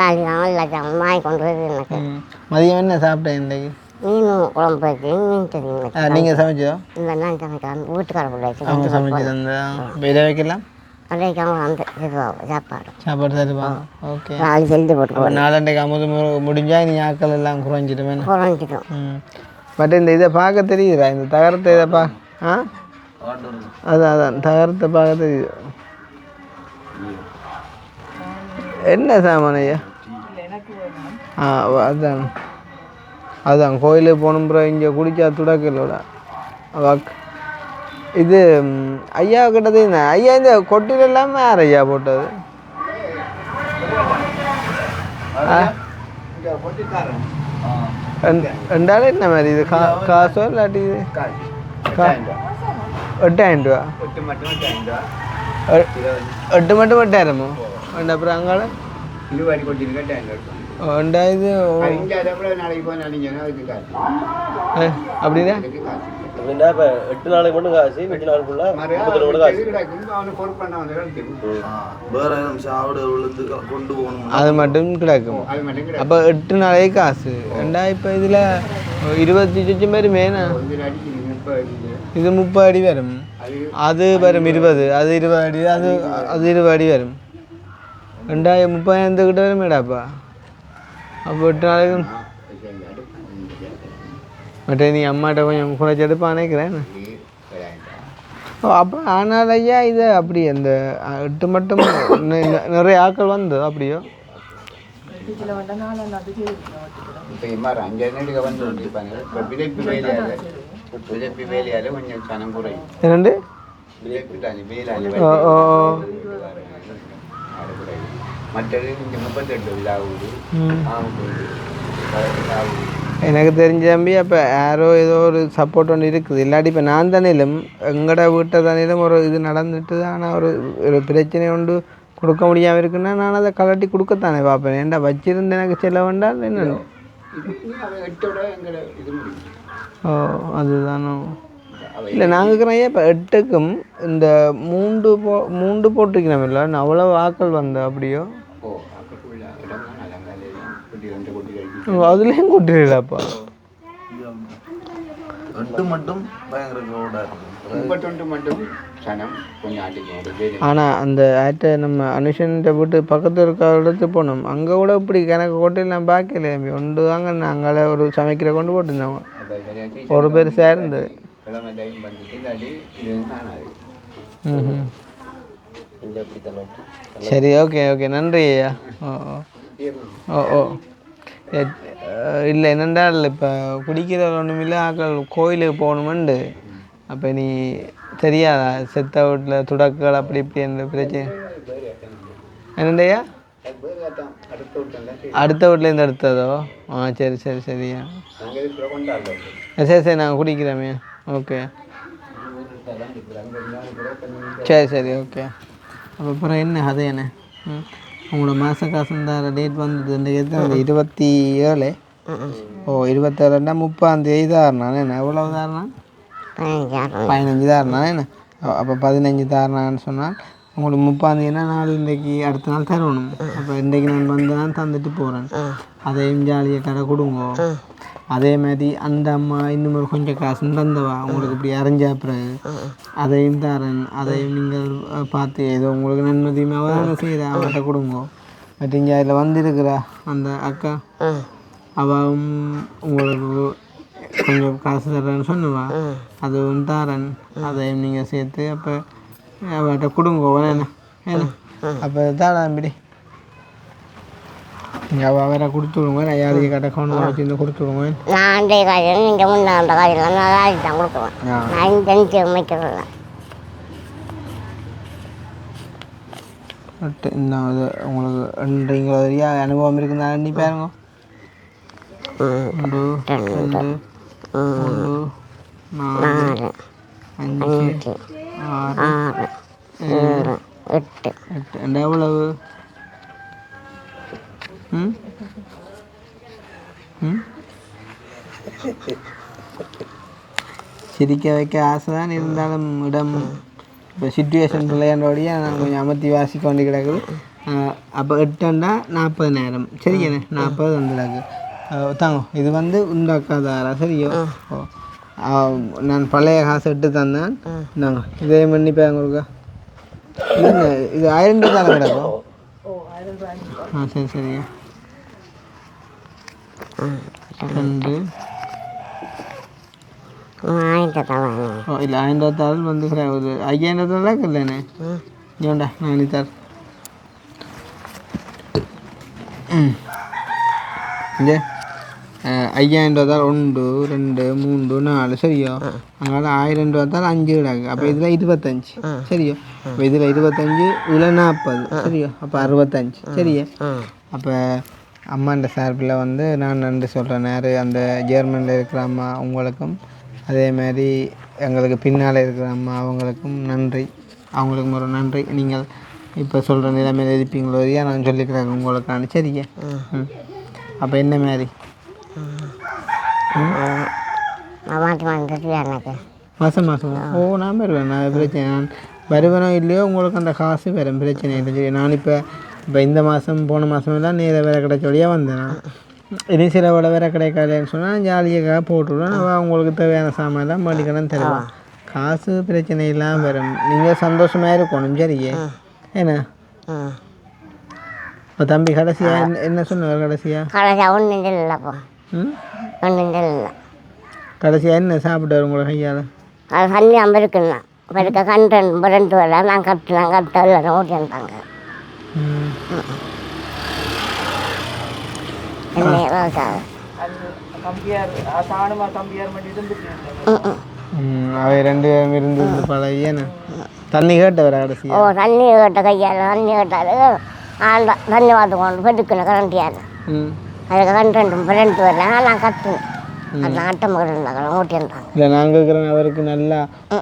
வாங்கி கொண்டு வருது. எனக்கு மதியம் என்ன சாப்பிட்டேன் இன்றைக்கு? மீன் குழம்பு வச்சு மீன் தெரியுங்க. நீங்கள் சமைச்சதோ? இல்லை நான் சமைக்கலாம். வீட்டுக்கார பிள்ளை அவங்க சமைச்சு தந்தா இதை வைக்கலாம். அன்றைக்கு வந்து சாப்பாடு தருவாங்க. ஓகே நாளைக்கு செஞ்சு போட்டு நாளண்டைக்கு அமுது முடிஞ்சால் நீ ஆக்கள் எல்லாம் குறைஞ்சிடுவேன். பட் இந்த இதை பார்க்க தெரியுதா? இந்த தகரத்தை இதை அதான் தகரத்தை பார்க்க தெரியுது. என்ன சாமான் ஐயா? அதான் கோயிலுக்கு போகணும். அப்புறம் இங்கே குடிச்சா துடக்கலோட இது ஐயா கிட்டது. ஐயா இந்த கொட்டில் எல்லாமே யார் ஐயா போட்டது? ரெண்டாலும் என்ன மாதிரி இது காசோ இல்லாட்டி இது 8000 ரூபா? 8 மட்டும் 8000மோ? அப்புறம் அங்கால இது அப்படிதான். 8 நாளைக்கு மட்டும் காசு 8 நாளுக்குள்ள அது மட்டும் கிடக்கும். அப்போ 8 நாளைக்கு காசு ரெண்டா. இப்போ இதில் 20 லட்சம் பேர் மேனா இது 30 அடி வரும். அது வரும் 20, அது 20 அடி, அது 20 அடி வரும். 2030 கிட்ட வருமேடாப்பா. அப்போ 8 நாளைக்கு மற்ற நீ அம்மாட்ட கொஞ்சம் குறைச்சி எடுப்பா நினைக்கிறேன். அப்போ ஆனால் ஐயா இது அப்படி அந்த 8 மட்டும் நிறைய ஆட்கள் வந்தது அப்படியோ? இரண்டு எனக்கு தெரிஞ்ச தம்பி அப்போ யாரோ ஏதோ ஒரு சப்போர்ட் ஒன்று இருக்குது. இல்லாட்டி இப்போ நான் தானேலும் எங்களோட வீட்டை தானேலும் ஒரு இது நடந்துட்டு தான் ஒரு பிரச்சனை ஒன்று கொடுக்க முடியாமல் இருக்குன்னா நான் அதை கலட்டி கொடுக்கத்தானே பார்ப்பேன். ஏன்டா வச்சிருந்து எனக்கு செல்ல வேண்டாம் என்ன? ஓ அதுதானோ இல்லை நாங்கள் இருக்கிறோம். இப்போ 8க்கும் இந்த 3 போட்டிருக்கிறோம் இல்லை அவ்வளோ ஆக்கள் வந்த அப்படியோ? அதுலேயும் கூட்டிடலாப்பா. ஆனால் அந்த ஆட்டை நம்ம அனுஷன்கிட்ட போட்டு பக்கத்தில் இருக்க இடத்து போனோம். அங்கே கூட இப்படி கணக்கு கோட்டையில் நான் பார்க்கல. ஒன்று தாங்க நாங்களே ஒரு சமைக்கிற கொண்டு போட்டுருந்தோம். ஒரு பேர் சேர்ந்து சரி ஓகே ஓகே நன்றி ஐயா. ஓ ஓ இல்லை என்னென்றால் இப்போ குடிக்கிற ஒன்றுமில்லை ஆக்கள் கோயிலுக்கு போகணுமெண்டு. அப்போ நீ தெரியாதா செத்த வீட்டில் துடக்கள் அப்படி இப்படி அந்த பிரச்சனை என்னண்டையா? அடுத்த வீட்டிலேருந்து எடுத்ததோ? ஆ சரி சரி சரியா சரி சரி நாங்கள் குடிக்கிறோமே. ஓகே சரி சரி ஓகே. அப்போ அப்புறம் என்ன அது என்ன உங்களோட மாத காசும் தர டேட் வந்தது இந்த 27. ஓ 27ன்னா 30 தாரணா என்ன? எவ்வளவு தாரணா? 15 தாரணா என்ன? அப்போ 15 தாரணான்னு சொன்னால் உங்களுக்கு 30 நாள் இன்றைக்கி அடுத்த நாள் தரணும். அப்போ இன்றைக்கி நான் வந்து நான் தந்துட்டு போகிறேன். அதையும் ஜாலியை கடை கொடுங்கோ. அதே மாதிரி அந்த அம்மா இன்னும் ஒரு கொஞ்சம் காசு தந்தவா உங்களுக்கு இப்படி அரைஞ்சா பிறகு அதையும் தரேன். அதையும் நீங்கள் பார்த்து ஏதோ உங்களுக்கு நன்மதியுமாக தானே செய்கிற அவர்கிட்ட கொடுங்கோ. மற்ற அதில் வந்திருக்கிறா அந்த அக்கா அவன் உங்களுக்கு கொஞ்சம் காசு தரேன்னு சொன்னுவா. அதுவும் தரேன். அதையும் நீங்கள் சேர்த்து அப்போ அவர்கிட்ட கொடுங்கோ என்ன ஏன்னா அப்போ தாடாம்பிடி நீங்கள் வேற கொடுத்து விடுங்க. நான் யாரையும் கட்டக்கணும் வச்சுருந்து கொடுத்து விடுங்க. நான் அந்த காய்ச்சல் நீங்கள் முன்னே அந்த காய்ச்சல் நான் காய்ச்சி தான் கொடுக்குவேன். நான் தெரிஞ்சு அமைக்கிறதில்ல. இந்த இது உங்களுக்கு ரெண்டுங்களா அனுபவம் இருக்குதா? நீ பாருங்க 1 2 3 4 5 6 7 8 எவ்வளவு? சிரிக்க வைக்க ஆசை தான் இருந்தாலும் இடம் இப்போ சிச்சுவேஷன் விளையாண்டோடையே நான் கொஞ்சம் அமர்த்தி வாசிக்க வேண்டி கிடக்குது. அப்போ 8ண்டா 40,000 சரியாண்ணே 40 வந்துடாது தாங்க. இது வந்து உண்டாக்காதாரா சரியோ? நான் பழைய காசு எடுத்து தந்தேன் நாங்கள் இதே மன்னிப்பேன் உங்களுக்கு. இல்லைங்க இது 1000 தானே கிடக்கும். ஆ சரி சரிங்க 2 இல்லை 1000 வந்து ஒரு 5000 இல்லைண்ணே ஏண்டா நான் தார் இங்கே 5000 1 2 3 4 சரியோ? அதனால் 1000 5 கிடாக்கு. அப்போ இதில் 25 சரியோ? இப்போ இதில் 25 இதில் 40 சரியோ? அப்போ 65 சரியா? அப்போ அம்மாண்ட சார்பில் வந்து நான் நன்றி சொல்கிறேன். நேரு அந்த ஜெர்மனியில் இருக்கிற அம்மா உங்களுக்கும் அதே மாதிரி எங்களுக்கு பின்னால் இருக்கிற அம்மா அவங்களுக்கும் நன்றி. அவங்களுக்கும் ஒரு நன்றி. நீங்கள் இப்போ சொல்கிற நிலைமையில் இருப்பீங்களோ இல்லையா நான் சொல்லிக்கிறேன் உங்களுக்கான சரிங்க. அப்போ என்ன மாதிரி மாதம் மாதம் ஓ நான் வருவேன். நான் பிரச்சனை நான் வருவேனோ இல்லையோ உங்களுக்கு அந்த காசு வரும் பிரச்சனை இல்லை. சரி நான் இப்போ இந்த மாதம் போன மாதமெல்லாம் நேர வேலை கிடைச்சோடையே வந்தேன். இனி சில வேலை வேறு கிடைக்காதுன்னு சொன்னால் ஜாலியாக போட்டுவிடுவேன். அவள் உங்களுக்கு தேவையான சாமான்லாம் மடிக்கணும் தருவான். காசு பிரச்சனை இல்லாமல் வரும். நீங்கள் சந்தோஷமாக இருக்கணும் சரியே ஏன்னா. இப்போ தம்பி கடைசியாக என்ன சொன்னார்? கடைசியாக ஒன்றும் இல்லைப்பா. ஒன்றும் இல்லை. கடைசியாக என்ன சாப்பிட்டார் உங்களை கையால்? அது தண்ணி அம்ப இருக்குண்ணா பெருக்க ரெண்டு வரல நான் கட்டல ஓட்டிட்டாங்க. அவை 2 பேரும் இருந்து பழகியேன்னு தண்ணி கேட்டவர் கடைசி. தண்ணி கேட்ட கையால் தண்ணி கேட்டாரு. தண்ணி பார்த்து கொண்டு பெருக்கணும் கரண்டியால். அதுக்கு 2 வரல நான் கட்டுனேன். அதெல்லாம் அட்டை இருந்தாங்க ஓட்டிட்டாங்க. இல்லை நான் கேட்குறேன் அவருக்கு நல்லா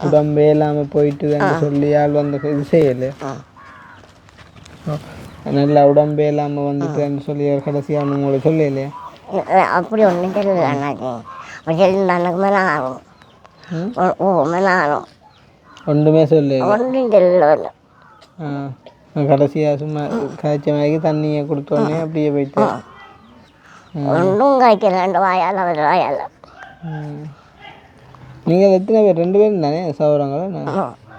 உடம்பே இல்லாமல் போயிட்டு சொல்லி ஆள் வந்து இது செய்யலை. நல்லா உடம்பே இல்லாமல் வந்துட்டுன்னு சொல்லி அவர் கடைசியாக உங்களை சொல்லலையே? அப்படி ஒன்றும் தெரியல அண்ணாச்சி. எனக்கு மேலே ஆகும். மேலே ஆகும். ஒன்றுமே சொல்லலை? ஒன்றும் தெரியல. கடைசியாக சும்மா காய்ச்ச மாதிரி தண்ணியை கொடுத்தோடனே அப்படியே போயிட்டு ஒன்றும் காய்க்கல. 2 வாயால் அவர் வாயால். நீங்கள் எத்தனை பேர்? 2 பேரும் தானே சௌரங்களா?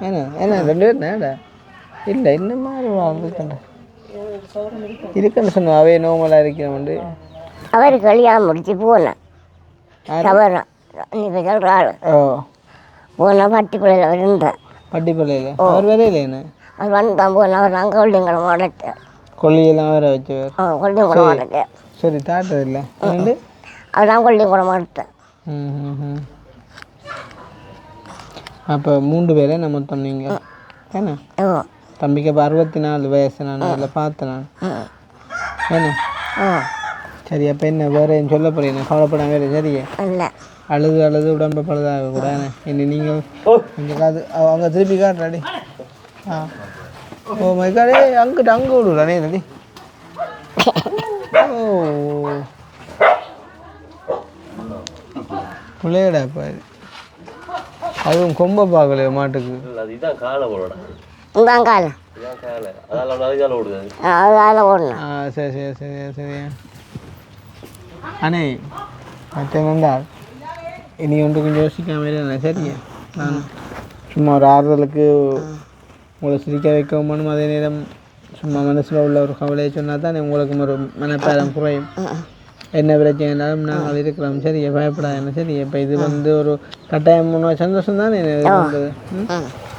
ஏன்னா 2 பேர் தானேடா? இல்லை இந்த மாதிரி இருக்குன்னு சொன்னோம். அவையே நோமலாக இருக்கிறவண்டு அவர் கல்யாணம் முடிச்சு போனேன். சவரம் நீ சொல்கிற ஆள். போனால் பட்டிப்பிள்ளையில் இருந்தேன். பட்டிப்பிள்ளையில் அவர் வரையிலேன்னு அவர் வந்தான் போனேன். அவர் நாங்கள் கொள்ளிங்குளம் ஓடட்டேன். கொல்லியெல்லாம் வேற வச்சு கொள்ளிங்குளம் ஓடட்டேன். சரி தாட்டது இல்லை அவர் தான் கொள்ளிங்குளம் ஓடட்டேன். அப்போ 3 பேரே நம்ம மொத்தம் நீங்கள் ஏன்னா? தம்பிக்கு அப்போ 64 வயசு. நான் அதில் பார்த்தேன் நான் ஏன்னா. சரி அப்போ என்ன வேறு என் சொல்ல போகிறேன் கவலைப்படாம வேறு சரியா? இல்லை அழுது உடம்பு பழுதாக கூட என்ன நீங்கள் கொஞ்சம் காது அவங்க திருப்பி காட்டுறாடி. ஓ மைக்காடே அங்கிட்ட அங்கே விடுறானே நடி. ஓ பிள்ளையடாப்பா இது. அதுவும் கொம்பை பார்க்கலையோ மாட்டுக்கு? சரி சரி சரியா சரியா. அண்ணே மற்ற வந்தால் இனி ஒன்று கொஞ்சம் யோசிக்காம இல்லை சரியா? நான் சும்மா ஒரு ஆறுதலுக்கு உங்களை சிரிக்க வைக்கவும் அதே நேரம் சும்மா மனசில் உள்ள ஒரு கவலையை சொன்னால் தான் உங்களுக்கு ஒரு மனப்பேரம் குறையும். என்ன பிரச்சனைனாலும் நாங்கள் இருக்கிறோம் சரியா? பயப்படாது சரி. இப்போ இது வந்து ஒரு கட்டாயம் சந்தோஷம் தானே இருந்தது.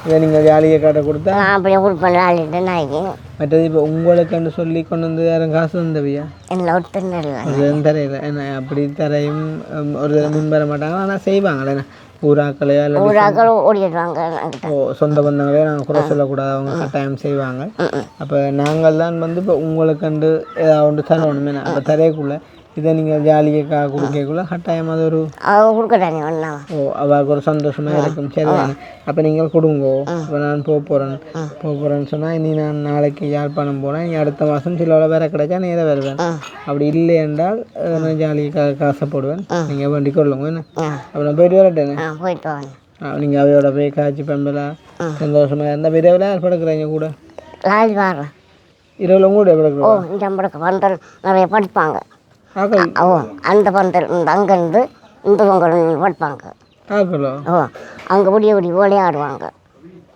இதை நீங்கள் ஜாலியை காட்ட கொடுத்தா மற்றது இப்போ உங்களுக்குன்னு சொல்லி கொண்டு வந்து யாரும் காசு தந்தவியா? தரையில என்ன அப்படி தரையும் ஒரு முன் வர மாட்டாங்க. ஆனால் செய்வாங்களே ஊராக்களையோ சொந்த பந்தங்களையோ நாங்கள் குறை சொல்லக்கூடாது. அவங்க கட்டாயம் செய்வாங்க. அப்போ நாங்கள் தான் வந்து இப்போ உங்களுக்குண்டு ஏதாவது ஒன்று தரணுமே. அப்போ தரையக்குள்ள இதை நீங்கள் ஜாலியை கொடுக்கக்குள்ள கட்டாயம் அது ஒரு அவளுக்கு ஒரு சந்தோஷமாக இருக்கும் சரிதானே? அப்போ நீங்கள் கொடுங்கோ. இப்போ நான் போகிறேன்னு சொன்னால் இனி நான் நாளைக்கு யாழ்ப்பாணம் போனேன். இனி அடுத்த மாதம் சில வேற கிடைச்சா நேராக வருவேன். அப்படி இல்லை என்றால் நான் ஜாலியை காசை போடுவேன். நீங்கள் வண்டி கொள்ளுங்க என்ன. அப்போ நான் போயிட்டு வரட்டேன்னு நீங்கள் அவையோட போய் காய்ச்சி பம்பலா சந்தோஷமாக இருந்தால் விரைவில் யார் படுக்கிறீங்க கூட? இரவில் கூட படுக்கிறோம். நிறைய படிப்பாங்க. அந்த பந்தல் அங்கேருந்து இந்த பொங்கல் படிப்பாங்க. அங்கே விடிய விளையாடுவாங்க.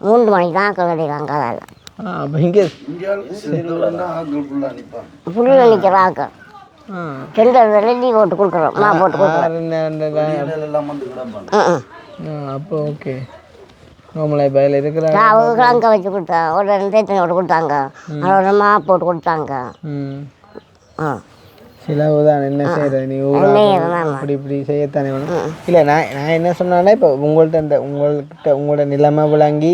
3 மணிக்கு தான் விளையாடுவாங்க. அதில் புள்ள நிற்கிற ஆக்கள் சென்டரில் லீவ் போட்டு கொடுக்குறோம். நான் போட்டு கொடுக்குறேன். அப்போ ஓகே நோமலை பயில் இருக்கிற அவங்க அங்கே வச்சு கொடுத்தா ஒரு 2 போட்டு கொடுத்தாங்க. அதோட மா போட்டு கொடுத்தாங்க. சிலவுதான் என்ன செய்கிறது நீ இப்படி இப்படி செய்யத்தானே வேணும். இல்லை நான் என்ன சொன்னாலே இப்போ உங்கள்கிட்ட நிலைமை விளங்கி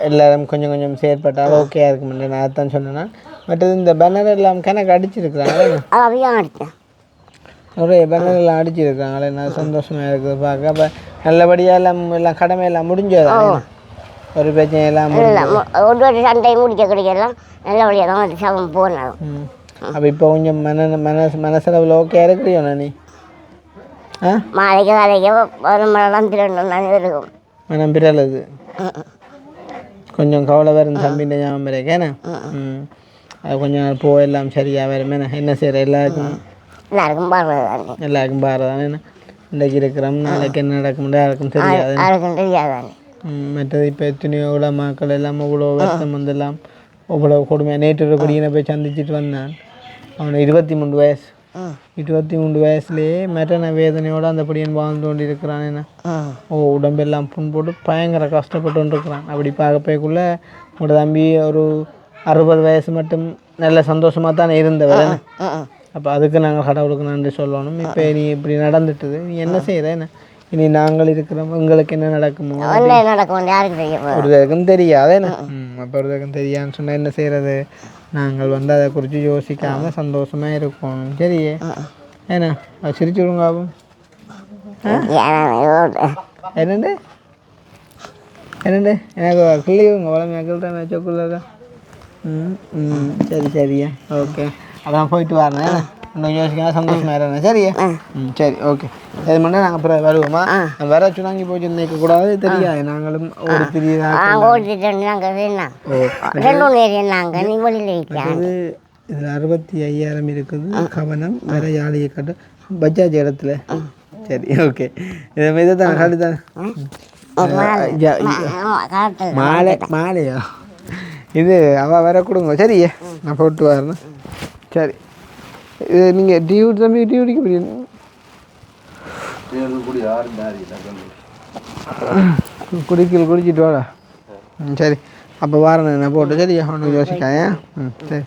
எல்லாரும் கொஞ்சம் கொஞ்சம் செயற்பட்டால் ஓகே இருக்கும். நான் அதான் சொன்னேன்னா மற்றது இந்த பேனர் எல்லாம் கணக்கு அடிச்சிருக்கிறாங்களே. நிறைய பேனர் எல்லாம் அடிச்சிருக்கிறாங்களே. நான் சந்தோஷமாக இருக்குது பார்க்க. அப்போ நல்லபடியாக எல்லாம் கடமையெல்லாம் முடிஞ்சது. ஒரு பிரச்சனை எல்லாம் ஒரு சண்டை முடிக்க கிடைக்கலாம். நல்லபடியாக தான் சவம் போனோம். அப்போ இப்போ கொஞ்சம் மனசளவில் ஓகே இருக்கிறியோ நீ? மாலைக்கு வேலைக்கு ஒரு மனம் இருக்கும். மனம் பிறலுது கொஞ்சம் கவலை வரும். தம்பிൻ്റെ ஞாபகம் வரைக்கேண்ணே. அது கொஞ்சம் நாள் போ எல்லாம் சரியாக வருமேண்ணே. என்ன செய்கிற எல்லாருக்கும் பாடுறதானே. எல்லாருக்கும் பாடுறதானே. இன்றைக்கு இருக்கிறோம் நாளைக்கு என்ன நடக்கும்னு யாருக்கும் தெரியாது. யாருக்கும் தெரியாதானே. மற்றது இப்போ எத்தனையோ மக்கள் எல்லாம் இவ்வளோ வருத்தம் வந்தெல்லாம் இவ்வளோ கொடுமையாக நேற்று ஒரு படியினை போய் சந்திச்சுட்டு வந்தான். அவனை 23 வயசு 23 வயசுலேயே மரண வேதனையோடு அந்த படியன் வாழ்ந்து கொண்டு இருக்கிறான். என்ன உடம்பெல்லாம் புண் போட்டு பயங்கர கஷ்டப்பட்டு கொண்டு இருக்கிறான். அப்படி பார்க்க போய்க்குள்ளே உங்களோட தம்பி ஒரு 60 வயசு மட்டும் நல்ல சந்தோஷமாக தான் இருந்தவர். அப்போ அதுக்கு நாங்கள் கடவுளுக்கு நன்றி சொல்லணும். இப்போ நீ இப்படி நடந்துட்டுது, நீ என்ன செய்கிற? என்ன இனி நாங்கள் இருக்கிறோம், உங்களுக்கு என்ன நடக்குமோ ஒருத்தருக்கும் தெரியாது. என்ன அப்போ ஒருத்தருக்கும் தெரியாதுன்னு சொன்னால் என்ன செய்கிறது? நாங்கள் வந்து அதை குறித்து யோசிக்காமல் சந்தோஷமாக இருக்கணும். சரியே ஏன்னா அது சிரிச்சு விடுங்க. ஆகும் என்னண்டு என்னண்டு எனக்கு கிள்ளிவுங்க வளமையாக கிள்ற சொக்குள்ளதா. சரி சரியா ஓகே. அதான் போயிட்டு வரேன். இன்னும் யோசிக்காம சந்தோஷமாக இருந்தேன். சரியா சரி ஓகே. இது மட்டும் நாங்கள் அப்புறம் வருவோமா? வர சுனாங்கி போச்சு நிற்கக்கூடாது தெரியாது. நாங்களும் ஒரு இதில் 65,000 இருக்குது. கவனம் வேற யாழையை கட்டு பஜாஜ் இடத்துல. சரி ஓகே. இதை தான் காட்டு தானே மாலையா இது அவள் வேற கொடுங்க. சரியே நான் போட்டு வரேன். சரி இது நீங்கள் டியூட்டி தம்பி டியூட்டிக்கு புரியுது குடிச்சிட்டு வாடா. சரி அப்போ வரேன் நான் போட்டு. சரியா ஒன்று யோசிக்காங்க. சரி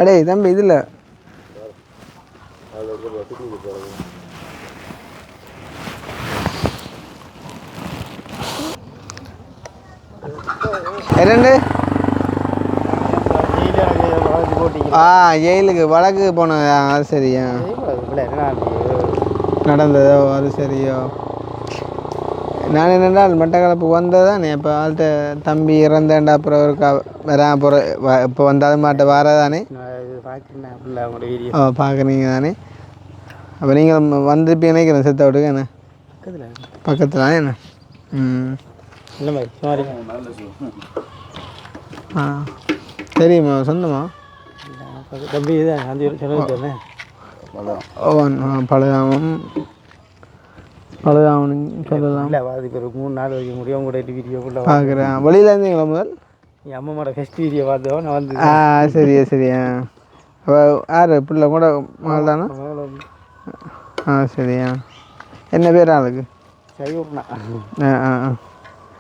அடே தம்பி இதில் இரண்டு ஜெயிலுக்கு வழக்கு போனோம். அது சரியா நடந்ததோ? அது சரியோ. நான் என்னென்றால் மட்டக்களப்பு வந்ததான் இப்போ ஆள்கிட்ட தம்பி இறந்தேன்டா அப்புறம் ஒரு வரான் போகிற இப்போ வந்தாலும் மாட்ட வரதானே பார்க்குறீங்க தானே. அப்போ நீங்கள் வந்துருப்பீங்க நினைக்கிறேன் செத்த விட்டுக்கு. என்ன பக்கத்தில் தானே என்ன தெரியுமா சொந்தமா தம்பி பழகாமன் சொல்லலாம். 3 நாள் வரைக்கும் முடியும் கூட வீடியோ பார்க்குறேன். வெளியில் இருந்தீங்களா முதல்? என் அம்மாவோட ஃபஸ்ட் வீடியோ பார்த்தோம் நான் வந்து. சரியா சரியா. அப்போ யார் பிள்ளை கூட மகள் தானே? சரியா. என்ன பேர் ஆளுக்கு? சைவர்ண்ணா.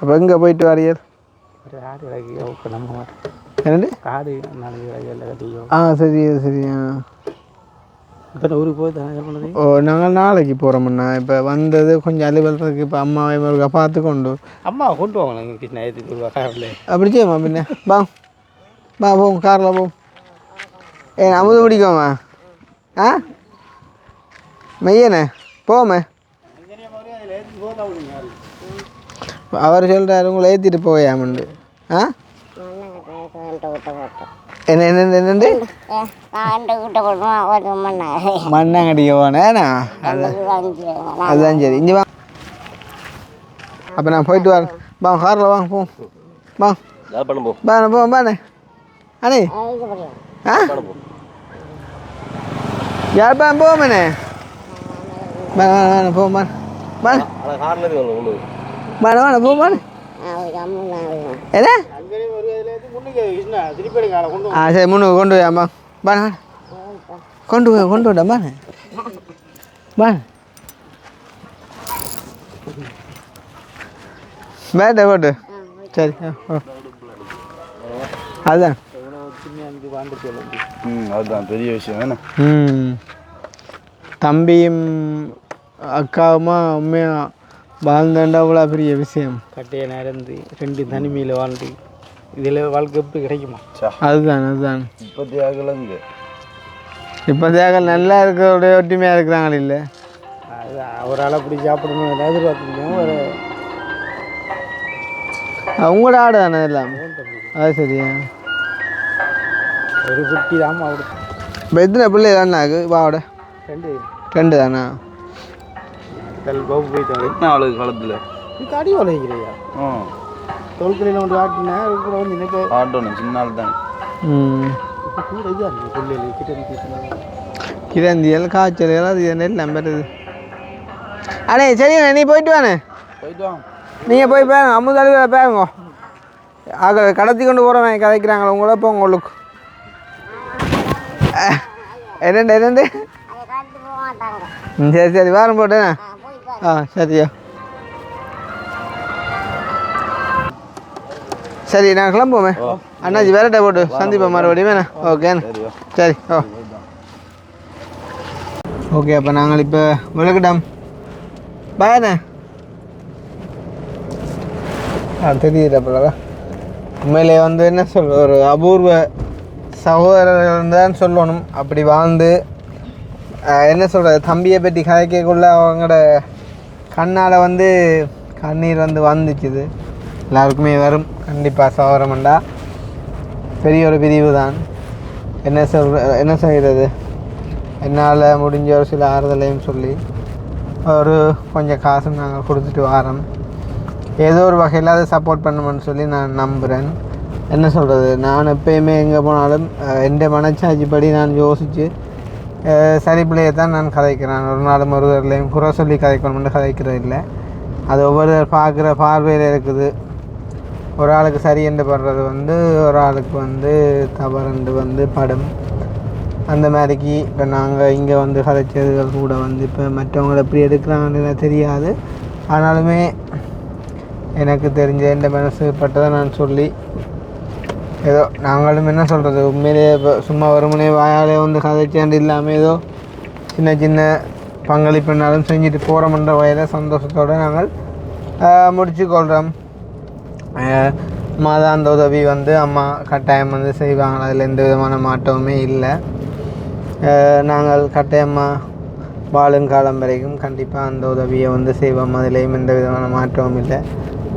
அப்போ எங்கே போயிட்டு வாரியர்? என்னண்டு காடு சரியா சரியா. இப்போ ஊருக்கு போய் ஓ நாங்கள் நாளைக்கு போகிறோம்ண்ணா. இப்போ வந்தது கொஞ்சம் அலுவலருக்கு. இப்போ அம்மாவை பார்த்து கொண்டு அம்மாவை கொண்டு வாங்க கிருஷ்ணா காரில். அப்படி செய்யுமா பின்ன பா போவோம் காரில் போவோம். அமுது பிடிக்குமா? மெய்யண்ணே போவோமே. அவர் சொல்கிறாரு உங்களை ஏற்றிட்டு போயாமண்டு. என்ன என்னண்டு மண்ணாங்கடிக்க போனேண்ணா. அதுதான் சரி. இங்கே வா. அப்போ நான் போயிட்டு வரேன். வாங்க காரில் வாங்க போவோம். வாங்க போவோம் பாண்ணே. அண்ணே யாழ்ப்பாணம் போவோமேண்ணே. வேணாம் போவோம் வாங்க வேணாம் போவோம் வாங்க. என்ன சரி முன்னுக்கு கொண்டு போயாம்மா வாங்க கொண்டு விடாம்மா வாங்க வேட்டை போட்டு. சரி அதுதான் அதுதான் பெரிய விஷயம். தம்பியும் அக்காவுமா உண்மையாக வாழ்ந்தாண்டா அவ்வளோ பெரிய விஷயம். கட்டையை நேர்ந்து 2 தனிமையில் வாழ்ந்து இதில் வாழ்க்கை எப்படி கிடைக்குமா? அதுதான் இப்போ தேகல் நல்லா இருக்கிற ஒற்றுமையாக இருக்கிறாங்களே. இல்லை அதுதான் ஒரு ஆள் அப்படி சாப்பிடணும் எதிர்பார்த்துருக்கோம். ஒரு உங்களோட ஆடு தானே எல்லாம்? அது சரியா. ஒரு குட்டி தான் அவரு. இப்போ எத்தனை பிள்ளை தானாக்கு வாவோட? 2 தானா? என்ன ஆளுக்கு காலத்தில் அடி வளைக்கிறியா? தொழிற்கலையில் ஒன்று ஆட்டினேன் அது கூட வந்து எனக்கு ஆட்டணும் சின்ன நாள் தான் இப்போ கூட இதாக இருக்குது பிள்ளைகள் கிட்ட கிரந்தியல் காய்ச்சல் அது நெல் நம்புறது அண்ணே சரிண்ணே நீ போயிட்டு வாண்ணே போயிட்டு வாங்க நீங்கள் போய் பாருங்க அமுதளவில் பாருங்க ஆக கடத்தி கொண்டு போகிறவன் கதைக்கிறாங்களே உங்கள இப்போ உங்களுக்கு என்னண்டு சரி சரி வாரம் போட்டேண்ணே சரியா சரி நான் கிளம்புவோமே அண்ணாச்சி வேறட்டை போட்டு சந்திப்போம் மறுபடியும் வேணா ஓகேண்ணே சரி ஓகே அப்போ நாங்கள் இப்போ விளக்கிட்டோம் பாயண்ணே தெரியுதுப்பா உண்மையிலே வந்து என்ன சொல்ற ஒரு அபூர்வ சகோதரர்கள் தான் சொல்லணும் அப்படி வாழ்ந்து என்ன சொல்கிறது தம்பியை பற்றி கதைக்கக்குள்ள அவங்களோட கண்ணால் வந்து கண்ணீர் வந்து வந்துச்சுது எல்லாருக்குமே வரும் கண்டிப்பாக சகோதரமண்டா பெரிய ஒரு பிரிவு தான் என்ன செய்கிறது என்னால் முடிஞ்ச ஒரு சில ஆறுதலையும் சொல்லி ஒரு கொஞ்சம் காசு நாங்கள் கொடுத்துட்டு வரோம் ஏதோ ஒரு வகையில் அதை சப்போர்ட் பண்ணணும்னு சொல்லி நான் நம்புகிறேன் என்ன சொல்கிறது நான் எப்பயுமே எங்கே போனாலும் எந்த மனச்சாட்சிப்படி நான் யோசித்து சரி பிள்ளையை தான் நான் கதைக்கிறேன் ஒரு நாளும் ஒருவர்களையும் குறை சொல்லி கதைக்கணும்னு கதைக்கிறது இல்லை அது ஒவ்வொருவர் பார்க்குற பார்வையில் இருக்குது ஒரு ஆளுக்கு சரி என்று படுறது வந்து ஒரு ஆளுக்கு வந்து தவறுண்டு வந்து படம் அந்த மாதிரிக்கு இப்போ நாங்கள் இங்கே வந்து கதைச்சதுகள் கூட வந்து இப்போ மற்றவங்களை எப்படி எடுக்கிறாங்கன்னு தெரியாது ஆனாலுமே எனக்கு தெரிஞ்ச எந்த மனசு பட்டதை நான் சொல்லி ஏதோ நாங்களும் என்ன சொல்கிறது உண்மையிலேயே இப்போ சும்மா வருமுனே வாயாலே வந்து கதைச்சாண்டு இல்லாமல் ஏதோ சின்ன சின்ன பங்களிப்புனாலும் செஞ்சுட்டு போகிறோம்ன்ற வகையில் சந்தோஷத்தோடு நாங்கள் முடிச்சுக்கொள்கிறோம் மாதாந்த உதவி வந்து அம்மா கட்டாயம் வந்து செய்வாங்க அதில் எந்த விதமான மாற்றமுமே இல்லை நாங்கள் கட்டாயமாக வாழுங்காலம் வரைக்கும் கண்டிப்பாக அந்த உதவியை வந்து செய்வோம் அதிலேயும் எந்த விதமான மாற்றமும் இல்லை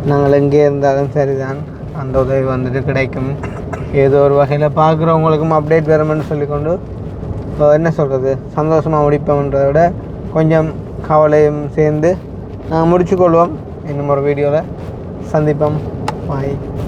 நாங்கள் எங்கே இருந்தாலும் சரிதான் அந்த உதவி வந்துட்டு கிடைக்கும் ஏதோ ஒரு வகையில் பார்க்குறவங்களுக்கும் அப்டேட் வருமென்னு சொல்லிக்கொண்டு என்ன சொல்கிறது சந்தோஷமாக முடிப்போம்ன்றதை விட கொஞ்சம் கவலையும் சேர்ந்து நாங்கள் முடிச்சுக்கொள்வோம் இன்னும் ஒரு வீடியோவில் சந்திப்போம் பாய்